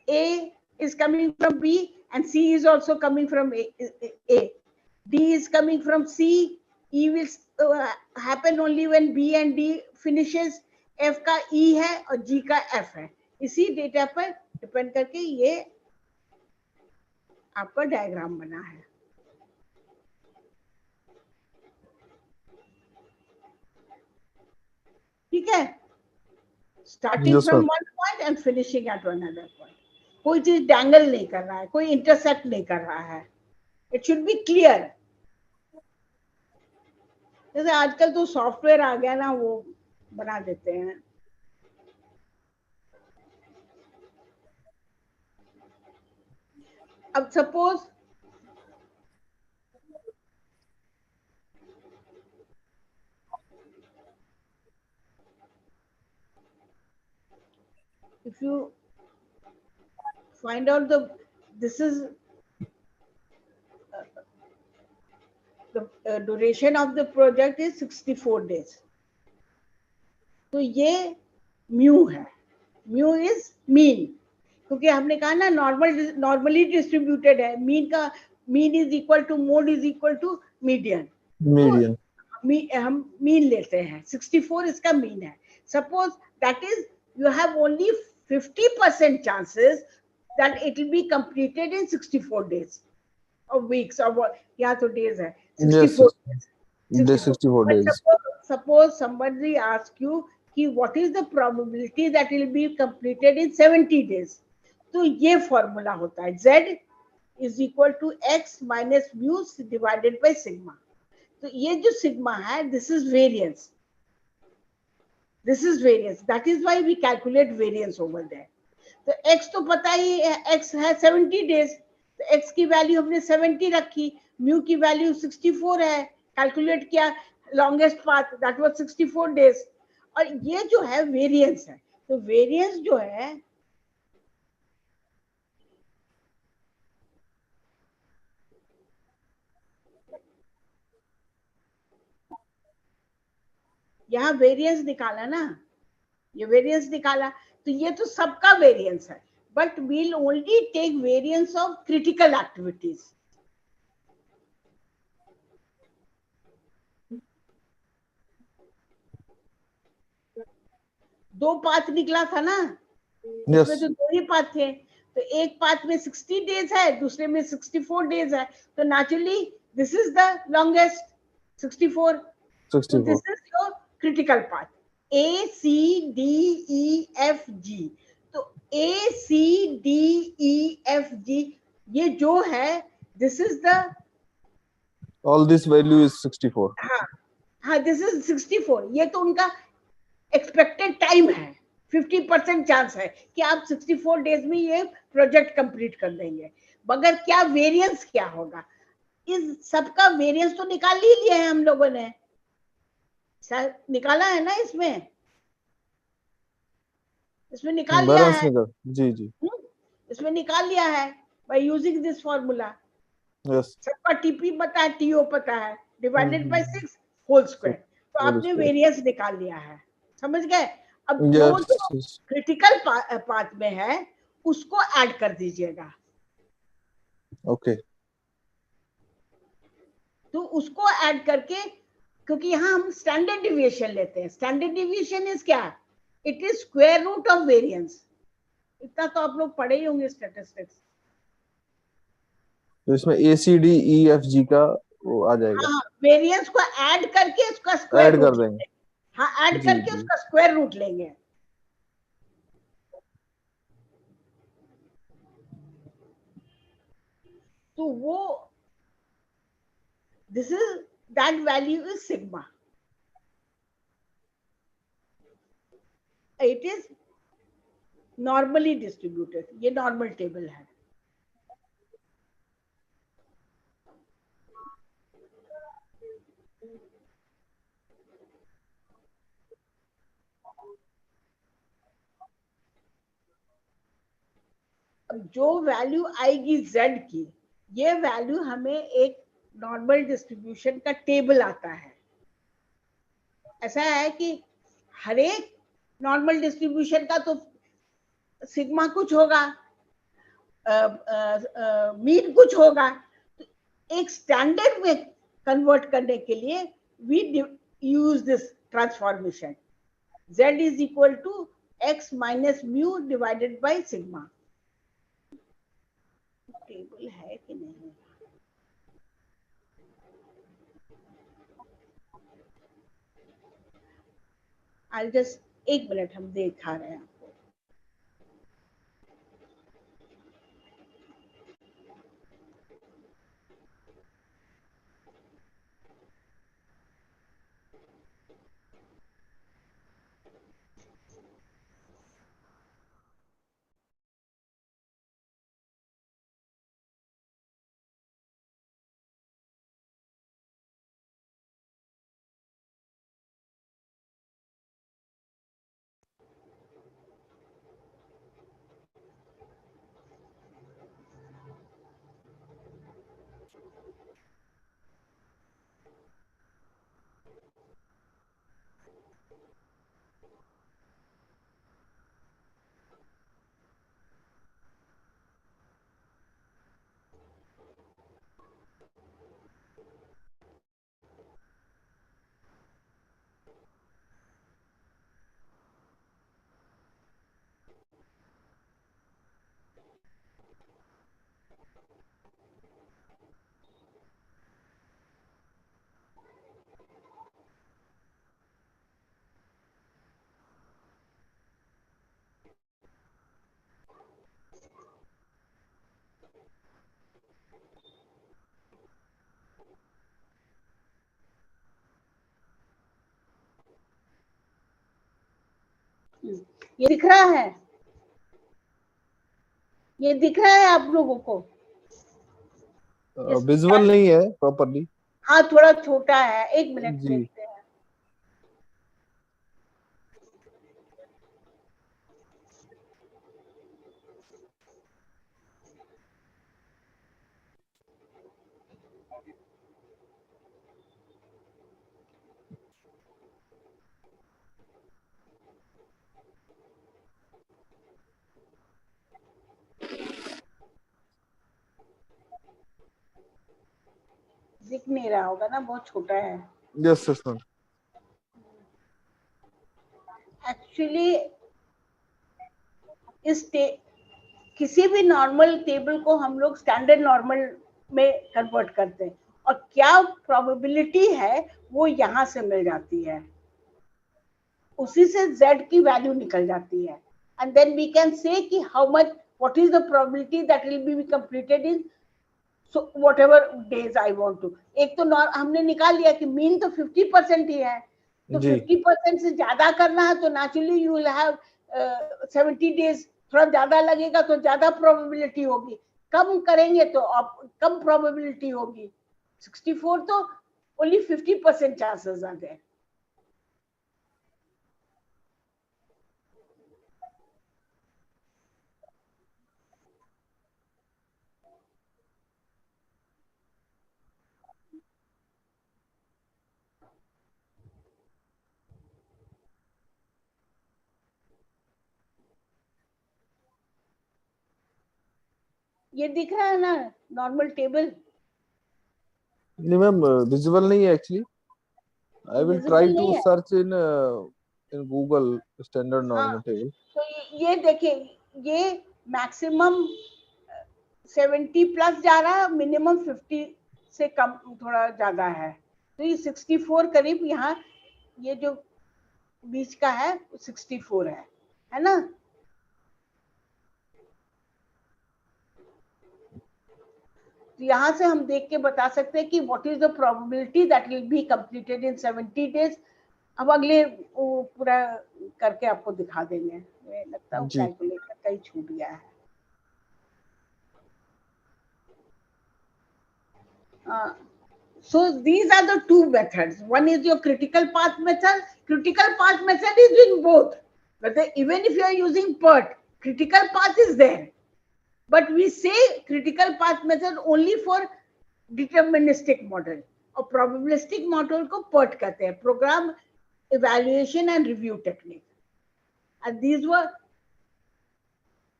[SPEAKER 1] A is coming from B and C is also coming from A. D is coming from C. E will happen only when B and D finishes. F का E है और G का F है. इसी data पर depend करके ये आपका डायग्राम बना है. ठीक है, starting
[SPEAKER 2] Yes,
[SPEAKER 1] from
[SPEAKER 2] sir.
[SPEAKER 1] One point and finishing at another point. कोई चीज डैंगल नहीं कर रहा है, कोई इंटरसेक्ट नहीं कर रहा है. It should B clear. जैसे आजकल तो सॉफ्टवेयर आ गया ना, वो बना देते हैं. अब suppose if you find out this is the duration of the project is 64 days. तो ये म्यू है. म्यू इज मीन, क्योंकि हमने कहा ना नॉर्मली डिस्ट्रीब्यूटेड है. Mean is equal to mode is equal to median. तो
[SPEAKER 2] Median.
[SPEAKER 1] हम मीन लेते हैं. 64 इसका मीन है. Suppose that is you have only 50% chances that it will be completed in 64 days or weeks or what. Yeah, so days hai.
[SPEAKER 2] Yes,
[SPEAKER 1] 64
[SPEAKER 2] yes.
[SPEAKER 1] days.
[SPEAKER 2] Day
[SPEAKER 1] 64.
[SPEAKER 2] 64
[SPEAKER 1] But
[SPEAKER 2] days.
[SPEAKER 1] suppose somebody asks you कि what is the probability that it will be completed in 70 days. तो ये formula होता है z is equal to x minus mu divided by sigma. तो ये जो sigma है, this is variance. This is variance. That is why we calculate variance over there. तो x तो पता ही है, x है 70 डेज. तो x की वैल्यू हमने 70 रखी, म्यू की वैल्यू 64 है, कैलकुलेट किया longest path that was 64 days. और ये जो है वेरिएंस है. तो वेरिएंस जो है यहाँ वेरिएंस निकाला ना, ये वेरिएंस निकाला. तो ये तो सबका वेरिएंस है, but we'll only take variance of critical activities. दो पाथ निकला था ना,
[SPEAKER 2] Yes.
[SPEAKER 1] इसमें तो दो ही पाथ थे. तो एक पाथ में 60 डेज है, दूसरे में 64 डेज है. तो naturally this is the longest 64. तो
[SPEAKER 2] 64.
[SPEAKER 1] This is your critical path. A C D E F G. तो A C D E F जी ये जो है, this is the,
[SPEAKER 2] All this value is 64.
[SPEAKER 1] हाँ हाँ, दिस इज 64. ये तो उनका एक्सपेक्टेड टाइम है. 50% चांस है कि आप 64 डेज में ये प्रोजेक्ट कंप्लीट कर देंगे. मगर क्या वेरिएंस क्या होगा, इस सबका वेरिएंस तो निकाल ही लिया है हम लोगों ने. निकाला है ना, इसमें निकाल लिया
[SPEAKER 2] Balance
[SPEAKER 1] है.
[SPEAKER 2] निकल. जी जी.
[SPEAKER 1] इसमें निकाल लिया है by using this formula.
[SPEAKER 2] Yes.
[SPEAKER 1] सबका टीपी पता है, टीओ पता है, डिवाइडेड बाय 6 होल स्क्वायर. तो
[SPEAKER 2] Whole
[SPEAKER 1] आपने
[SPEAKER 2] square.
[SPEAKER 1] वेरिएंस निकाल लिया है. समझ गए. अब
[SPEAKER 2] Yes.
[SPEAKER 1] जो
[SPEAKER 2] Yes.
[SPEAKER 1] क्रिटिकल पाथ में है उसको ऐड कर दीजिएगा.
[SPEAKER 2] Okay.
[SPEAKER 1] तो उसको ऐड करके, क्योंकि यहाँ हम स्टैंडर्ड डिविएशन लेते हैं. स्टैंडर्ड डिविएशन इज क्या, it is square root of variance. इतना तो आप लोग पढ़े ही होंगे स्टैटिस्टिक्स.
[SPEAKER 2] तो इसमें ए सी डी ई एफ जी का वो आ जाएगा.
[SPEAKER 1] हाँ, वेरिएंस को ऐड करके उसका स्क्वायर
[SPEAKER 2] ऐड कर
[SPEAKER 1] रूट
[SPEAKER 2] देंगे.
[SPEAKER 1] लेंगे. हाँ, ऐड
[SPEAKER 2] जी
[SPEAKER 1] करके
[SPEAKER 2] जी.
[SPEAKER 1] उसका स्क्वायर रूट लेंगे. तो वो this is that value is sigma. It is normally distributed. ये नॉर्मल टेबल है. अब जो वैल्यू आएगी z की, ये वैल्यू हमें एक नॉर्मल डिस्ट्रीब्यूशन का टेबल आता है. ऐसा है कि हर एक नॉर्मल डिस्ट्रीब्यूशन का तो सिग्मा कुछ होगा, मीन कुछ होगा. तो एक स्टैंडर्ड में कन्वर्ट करने के लिए we use this transformation. z is equal to x minus mu divided by sigma. Table है कि नहीं, आई जस्ट एक मिनट हम दिखा रहे हैं आपको. ये दिख रहा है, ये दिख रहा है आप लोगों को?
[SPEAKER 2] विजुअल नहीं है प्रॉपरली.
[SPEAKER 1] हाँ थोड़ा छोटा है, एक मिनट
[SPEAKER 2] जी.
[SPEAKER 1] देखते हैं. दिख नहीं रहा होगा ना, बहुत छोटा है.
[SPEAKER 2] Yes yes ma'am.
[SPEAKER 1] एक्चुअली किसी भी नॉर्मल टेबल को हम लोग स्टैंडर्ड नॉर्मल में कन्वर्ट करते हैं, और क्या प्रोबेबिलिटी है वो यहाँ से मिल जाती है, उसी से z की वैल्यू निकल जाती है. And then we can say कि how much, what is the probability that will be completed in so whatever days I want to. एक तो हमने निकाल लिया कि मीन तो 50% ही है, तो 50% से ज्यादा करना है तो naturally you will have 70 days. थोड़ा ज्यादा लगेगा तो ज्यादा प्रोबेबिलिटी होगी, कम करेंगे तो कम प्रोबेबिलिटी होगी. 64 तो ओनली 50% चांसेस आ गए. ये दिख रहा है ना नॉर्मल टेबल?
[SPEAKER 2] नहीं मैम, विजुअल नहीं है actually. I will try to search in Google standard normal table.
[SPEAKER 1] तो ये देखिए, ये मैक्सिमम 70 प्लस जा रहा है, मिनिमम 50 से कम थोड़ा ज्यादा है. तो ये 64 करीब यहाँ, ये जो बीच का है 64 है ना. तो यहाँ से हम देख के बता सकते हैं कि what is the probability that will be completed in 70 days. अब अगले पूरा करके आपको दिखा देंगे. मुझे लगता है कैलकुलेटर कहीं छूट गया है. So these are the two methods. One is your critical path method. Critical path method is in both. But even if you are using PERT, critical path is there. But we say critical path method only for deterministic model. और probabilistic model को PERT कहते हैं, Program Evaluation and Review Technique. And these were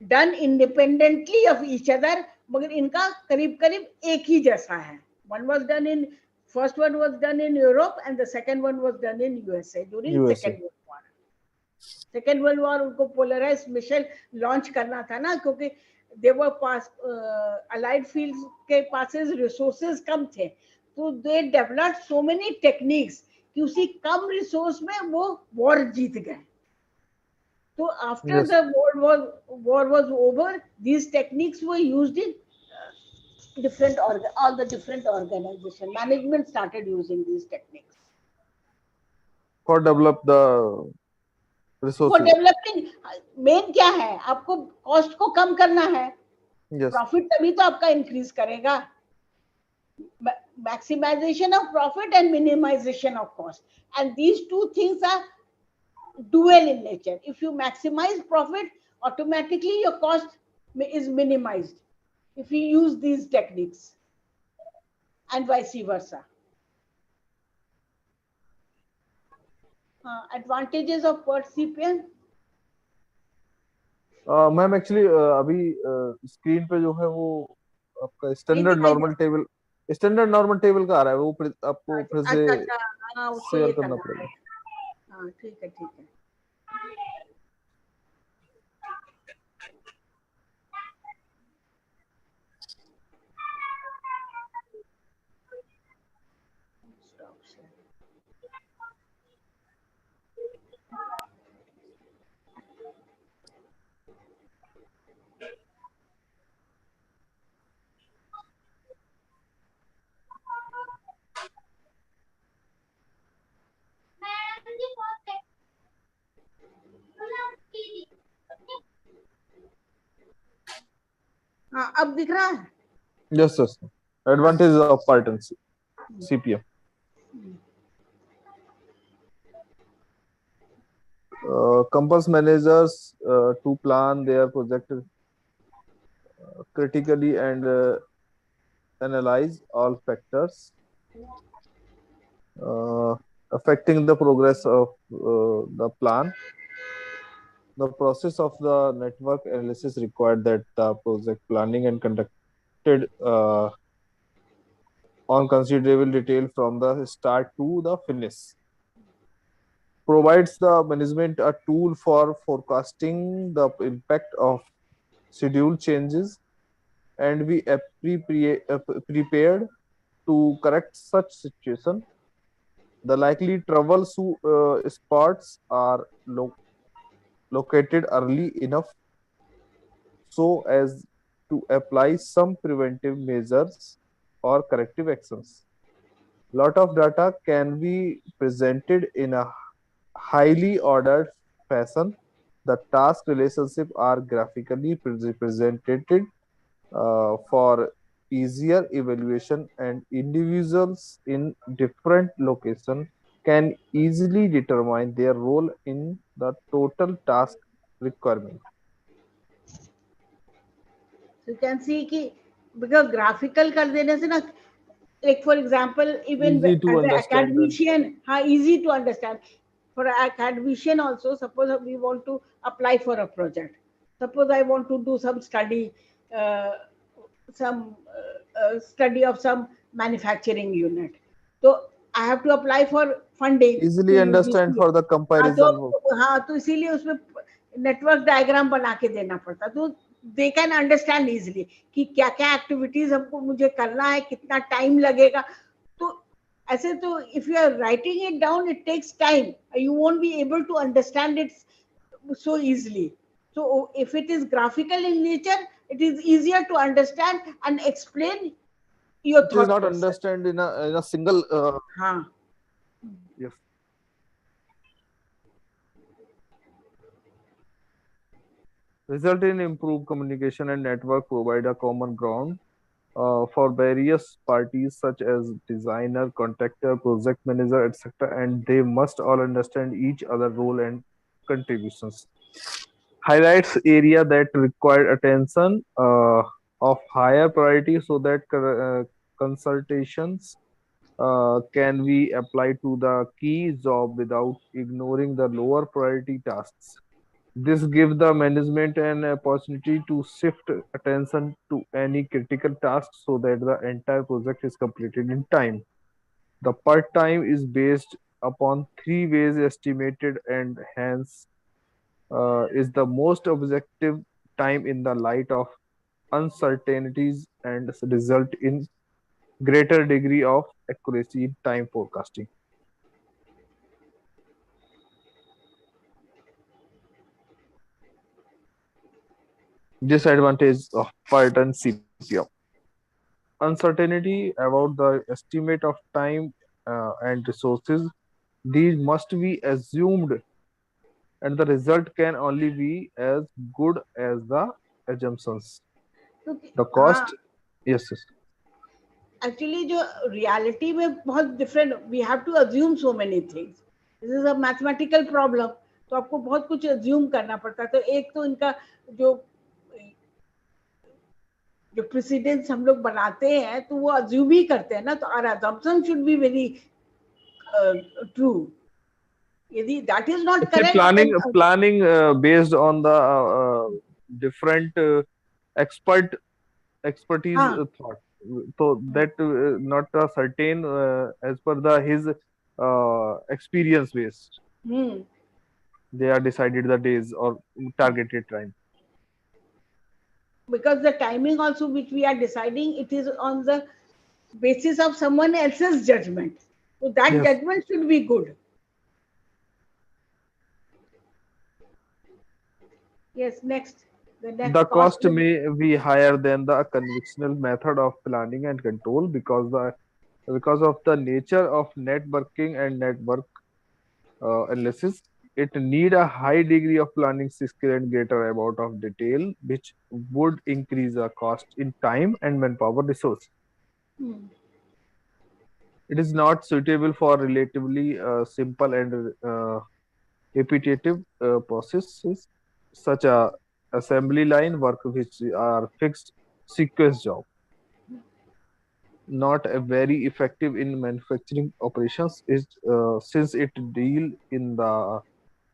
[SPEAKER 1] done independently of each other, मगर इनका करीब करीब एक ही जैसा है. One was done in, first one was done in Europe and the second one was done in USA during Second World War. Second World War उनको polarized missile launch करना था ना, क्योंकि they were pass allied fields के पास resources कम थे, तो they developed so many techniques कि उसी कम रिसोर्स में वो वॉर जीत गए. So after
[SPEAKER 2] Yes.
[SPEAKER 1] the war was over, these techniques were used in all the different organization. Management started using these techniques
[SPEAKER 2] For develop the
[SPEAKER 1] for
[SPEAKER 2] resources.
[SPEAKER 1] developing. Main क्या है, आपको cost को कम करना है,
[SPEAKER 2] Yes.
[SPEAKER 1] Profit तभी तो आपका increase करेगा. Maximization of profit and minimization of cost, and these two things are dual in nature. If you maximize profit, automatically your cost is minimized if you use these techniques, and vice versa. Advantages of PERT CPM.
[SPEAKER 2] Ma'am actually अभी screen पे जो है वो आपका
[SPEAKER 1] नहीं दिखाई दे.
[SPEAKER 2] Standard normal table का आ रहा है, वो आपको फिर
[SPEAKER 1] अच्छा
[SPEAKER 2] से
[SPEAKER 1] अच्छा अच्छा, हाँ उसको
[SPEAKER 2] शेयर
[SPEAKER 1] ये
[SPEAKER 2] करना
[SPEAKER 1] करना
[SPEAKER 2] पड़ेगा.
[SPEAKER 1] पड़ेगा. हाँ ठीक है ठीक है. Stop share. हाँ अब दिख रहा है.
[SPEAKER 2] Yes yes. Advantage of part and CPM. Compels managers to plan their project critically and analyze all factors uh, affecting the progress of the plan. The process of the network analysis required that the project planning and conducted on considerable detail from the start to the finish. Provides the management a tool for forecasting the impact of schedule changes and be prepared to correct such situation. The likely trouble spots are located early enough so as to apply some preventive measures or corrective actions. Lot of data can be presented in a highly ordered fashion. The task relationship are graphically represented for easier evaluation, and individuals in different locations can easily determine their role in the total task requirement.
[SPEAKER 1] So you can see कि because graphical कर देने से ना, like for example, even
[SPEAKER 2] Easy to
[SPEAKER 1] as an
[SPEAKER 2] understand and
[SPEAKER 1] academician, easy to understand. For an academician also, suppose we want to apply for a project. Suppose I want to do uh, some study of some manufacturing unit. So I have to apply for funding to
[SPEAKER 2] easily understand
[SPEAKER 1] UGC.
[SPEAKER 2] for the
[SPEAKER 1] हाँ तो
[SPEAKER 2] comparison.
[SPEAKER 1] हाँ तो इसीलिए उसमें network diagram बना के देना पड़ता. तो दे कैन अंडरस्टैंड इजिली कि क्या क्या एक्टिविटीज हमको मुझे करना है, कितना टाइम लगेगा. तो ऐसे तो if you are writing it down it takes time, you won't be able to understand it so easily. So if it is graphical in nature, it is easier to understand and explain your
[SPEAKER 2] It is
[SPEAKER 1] thought
[SPEAKER 2] not
[SPEAKER 1] process.
[SPEAKER 2] understand in a single
[SPEAKER 1] हाँ.
[SPEAKER 2] yes. Result in improved communication and network provide a common ground for various parties such as designer, contractor, project manager, etc. And they must all understand each other role and contributions. Highlights area that require attention of higher priority so that consultations can be applied to the key job without ignoring the lower priority tasks. This gives the management an opportunity to shift attention to any critical task so that the entire project is completed in time. The part time is based upon three ways estimated and hence is the most objective time in the light of uncertainties and result in greater degree of accuracy in time forecasting. Disadvantage of PERT and CPM. Uncertainty about the estimate of time and resources. These must be assumed, and the result can only be as good as the assumptions.
[SPEAKER 1] क्योंकि
[SPEAKER 2] The
[SPEAKER 1] हाँ,
[SPEAKER 2] cost, yes, yes,
[SPEAKER 1] actually जो reality में बहुत different, we have to assume so many things, this is a mathematical problem, तो आपको बहुत कुछ assume करना पड़ता है। तो एक तो इनका जो जो प्रेसिडेंस हम लोग बनाते हैं तो वो अज्यूम ही करते हैं ना, तो our assumption should be very true. यदि that is not
[SPEAKER 2] it's a
[SPEAKER 1] correct
[SPEAKER 2] planning
[SPEAKER 1] then
[SPEAKER 2] planning based on the different expert expertise
[SPEAKER 1] हाँ।
[SPEAKER 2] thought, so that not a certain as per the his experience based
[SPEAKER 1] hmm,
[SPEAKER 2] they are decided the days or targeted time.
[SPEAKER 1] because the timing also which we are deciding, it is on the basis of someone else's judgment, so that
[SPEAKER 2] Yes,
[SPEAKER 1] judgment should be good. Yes, next, the
[SPEAKER 2] the
[SPEAKER 1] next cost
[SPEAKER 2] cost
[SPEAKER 1] will
[SPEAKER 2] may be higher than the conventional method of planning and control because of the nature of networking and network analysis. It need a high degree of planning skill and greater amount of detail, which would increase the cost in time and manpower resource.
[SPEAKER 1] hmm.
[SPEAKER 2] It is not suitable for relatively simple and repetitive processes such as assembly line work, which are fixed sequence job. Not a very effective in manufacturing operations is since it deal in the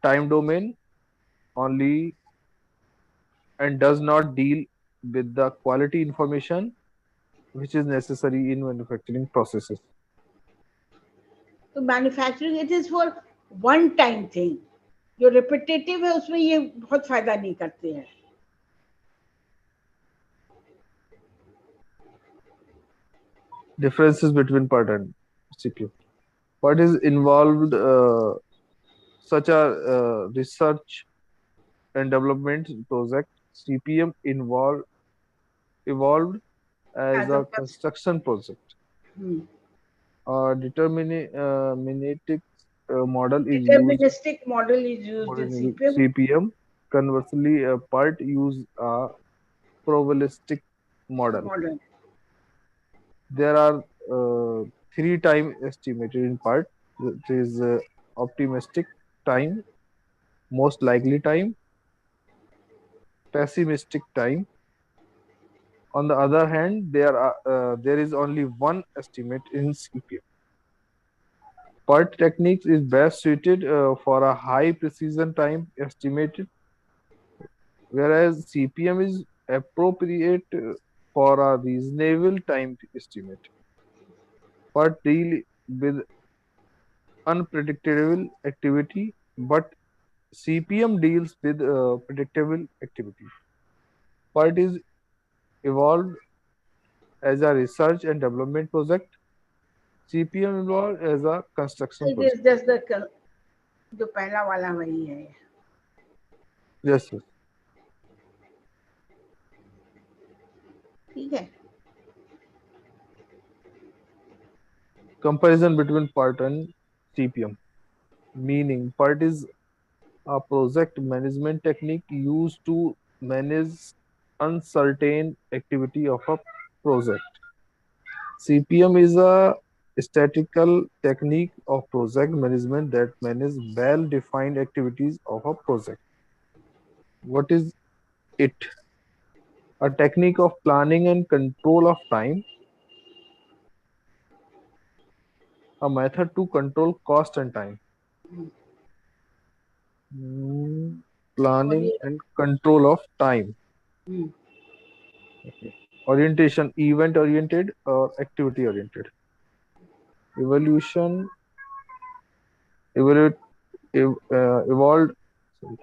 [SPEAKER 2] time domain only and does not deal with the quality information which is necessary in manufacturing processes.
[SPEAKER 1] तो manufacturing it is for one time thing, जो repetitive है उसमें ये बहुत फायदा नहीं करते हैं।
[SPEAKER 2] Differences between PERT and CQ. What is involved such a research and development project. CPM evolved as
[SPEAKER 1] as a
[SPEAKER 2] a construction project. Deterministic model is used
[SPEAKER 1] deterministic model is used in
[SPEAKER 2] for
[SPEAKER 1] CPM.
[SPEAKER 2] CPM. Conversely, a PERT use a probabilistic model.
[SPEAKER 1] Model
[SPEAKER 2] There are three time estimated in PERT. It is optimistic time, most likely time, pessimistic time. On the other hand, there is only one estimate in CPM. PERT techniques is best suited for a high precision time estimated, whereas CPM is appropriate for a reasonable time estimate. PERT deal with unpredictable activity, but CPM deals with predictable activity. PERT is evolved as a research and development project. CPM evolved as a construction
[SPEAKER 1] it
[SPEAKER 2] project.
[SPEAKER 1] Is just the जो पहला वाला वही है।
[SPEAKER 2] Yes, yes.
[SPEAKER 1] ठीक है।
[SPEAKER 2] Comparison between PERT and CPM. Meaning, PERT is a project management technique used to manage uncertain activity of a project. CPM is a statistical technique of project management that manages well-defined activities of a project. What is it? A technique of planning and control of time, a method to control cost and time.
[SPEAKER 1] और
[SPEAKER 2] Planning
[SPEAKER 1] ये
[SPEAKER 2] and control of time. Okay. Orientation, event oriented or activity oriented. Evolution, evolute, evolved. Sorry.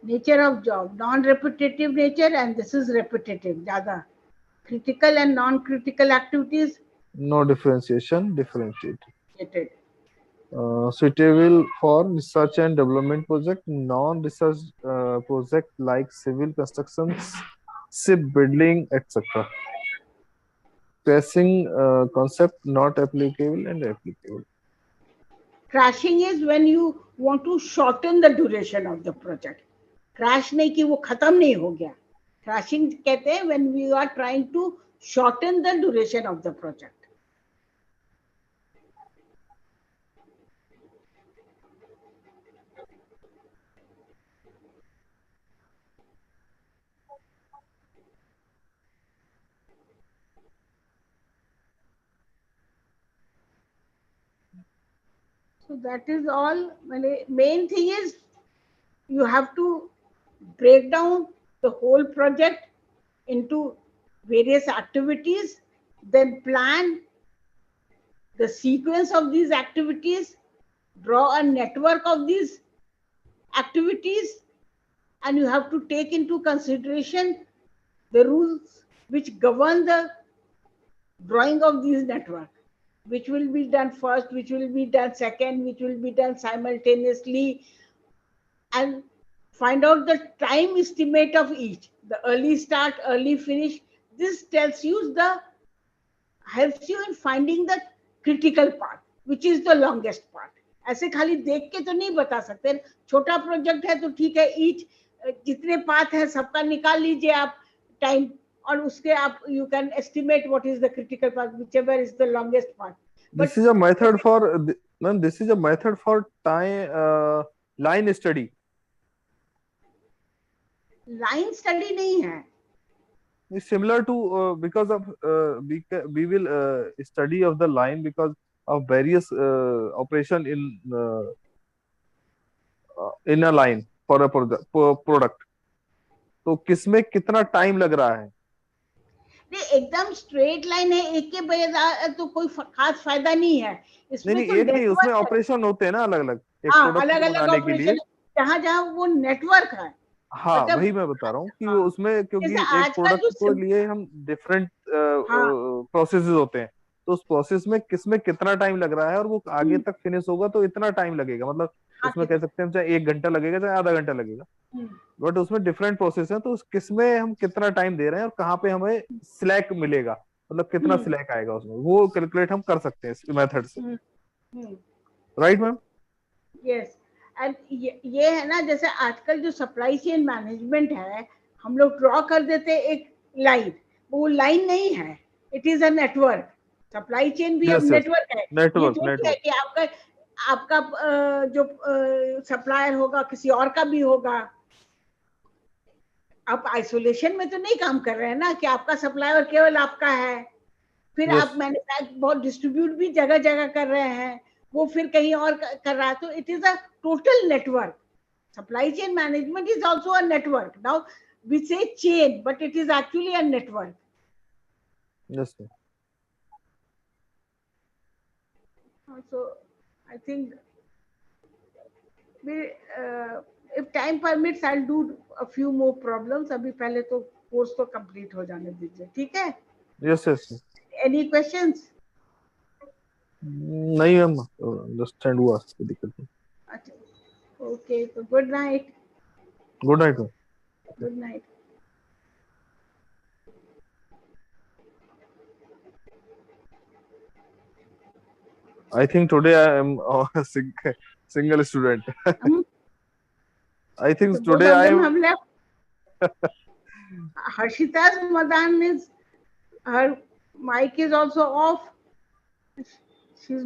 [SPEAKER 1] Nature of job non repetitive nature, and this is repetitive ज्यादा। Critical and non critical activities
[SPEAKER 2] No differentiation, differentiate.
[SPEAKER 1] related।
[SPEAKER 2] Suitable for research and development project, non-research project like civil constructions, shipbuilding, etc. Crashing concept not applicable and applicable.
[SPEAKER 1] Crashing is when you want to shorten the duration of the project. Crash नहीं कि वो खत्म नहीं हो गया. Crashing कहते हैं when we are trying to shorten the duration of the project. So that is all. Main thing is you have to break down the whole project into various activities, then plan the sequence of these activities, draw a network of these activities, and you have to take into consideration the rules which govern the drawing of these network, which will be done first, which will be done second, which will be done simultaneously, and find out the time estimate of each, the early start, early finish. This tells you the helps you in finding the critical part, which is the longest part. ऐसे खाली देख के तो नहीं बता सकते. छोटा project है तो ठीक है, ईच जितने पार्ट है सबका निकाल लीजिए आप टाइम, और उसके आप you can estimate what is the critical part, whichever is the longest part.
[SPEAKER 2] This is a method for ma'am. This is a method for time line study.
[SPEAKER 1] Line study नहीं है.
[SPEAKER 2] It's similar to because of we will study of the line because of various operation in a line for a product. तो किसमें कितना time लग रहा है?
[SPEAKER 1] नहीं, एकदम स्ट्रेट लाइन है, एक के बजाय तो कोई खास फायदा नहीं है इसमें.
[SPEAKER 2] नहीं,
[SPEAKER 1] तो
[SPEAKER 2] एक नहीं, उसमें
[SPEAKER 1] network है.
[SPEAKER 2] ऑपरेशन होते हैं ना अलग अलग एक
[SPEAKER 1] हाँ,
[SPEAKER 2] प्रोडक्ट
[SPEAKER 1] अलग
[SPEAKER 2] को
[SPEAKER 1] अलग
[SPEAKER 2] बनाने के लिए.
[SPEAKER 1] ऑपरेशन, जहाँ जहाँ वो नेटवर्क है.
[SPEAKER 2] हाँ,
[SPEAKER 1] मतलब
[SPEAKER 2] वही मैं बता रहा हूँ कि
[SPEAKER 1] हाँ,
[SPEAKER 2] उसमें क्योंकि
[SPEAKER 1] जैसे
[SPEAKER 2] एक
[SPEAKER 1] आज का
[SPEAKER 2] प्रोडक्ट को
[SPEAKER 1] जो
[SPEAKER 2] लिए हम डिफरेंट
[SPEAKER 1] हाँ
[SPEAKER 2] प्रोसेसेस होते हैं, तो उस प्रोसेस में किसमें कितना टाइम लग रहा है और वो आगे तक फिनिश होगा तो इतना टाइम लगेगा. मतलब
[SPEAKER 1] हाँ
[SPEAKER 2] उसमें कह सकते हैं चाहे 1 घंटा लगेगा चाहे आधा घंटा लगेगा, बट उसमें डिफरेंट प्रोसेस है, तो किसमें हम कितना टाइम दे रहे हैं और कहाँ पे हमें स्लैक मिलेगा, मतलब कितना स्लैक आएगा उसमें, वो कैलकुलेट हम कर सकते हैं इस मेथड से. Right ma'am?
[SPEAKER 1] यस. एंड ये है ना, जैसे आजकल जो सप्लाई चेन मैनेजमेंट है, हम लोग ड्रॉ कर देते हैं एक लाइन, वो लाइन नहीं है, it is a network. Supply chain भी अब
[SPEAKER 2] यस यस,
[SPEAKER 1] नेटवर्क है. ये
[SPEAKER 2] नेटवर्क
[SPEAKER 1] थोड़ी है
[SPEAKER 2] नेटवर्क.
[SPEAKER 1] कि आपका आपका जो सप्लायर होगा किसी और का भी होगा. आप आइसोलेशन में तो नहीं काम कर रहे हैं ना कि आपका सप्लायर केवल आपका है. फिर
[SPEAKER 2] यस
[SPEAKER 1] आप मैन्युफैक्चर बहुत डिस्ट्रीब्यूट भी जगह जगह कर रहे हैं, वो फिर कहीं और कर रहा है. तो it is a total network. Supply chain management is also a network. Now we say chain, but it is actually a network.
[SPEAKER 2] Yes.
[SPEAKER 1] So I think we, if time permits, I'll do a few more problems. अभी पहले तो course तो complete हो जाने दीजिए, ठीक है?
[SPEAKER 2] Yes yes.
[SPEAKER 1] Any questions?
[SPEAKER 2] नहीं मैम, अंडरस्टैंड हुआ, कोई दिक्कत नहीं.
[SPEAKER 1] अच्छा, ओके. तो good night.
[SPEAKER 2] Good night ma'am.
[SPEAKER 1] Good night.
[SPEAKER 2] I think today I am a single student. I think
[SPEAKER 1] So both
[SPEAKER 2] today
[SPEAKER 1] of
[SPEAKER 2] I
[SPEAKER 1] them
[SPEAKER 2] am.
[SPEAKER 1] have left. Harshita's Madan is, her mic is also off. She's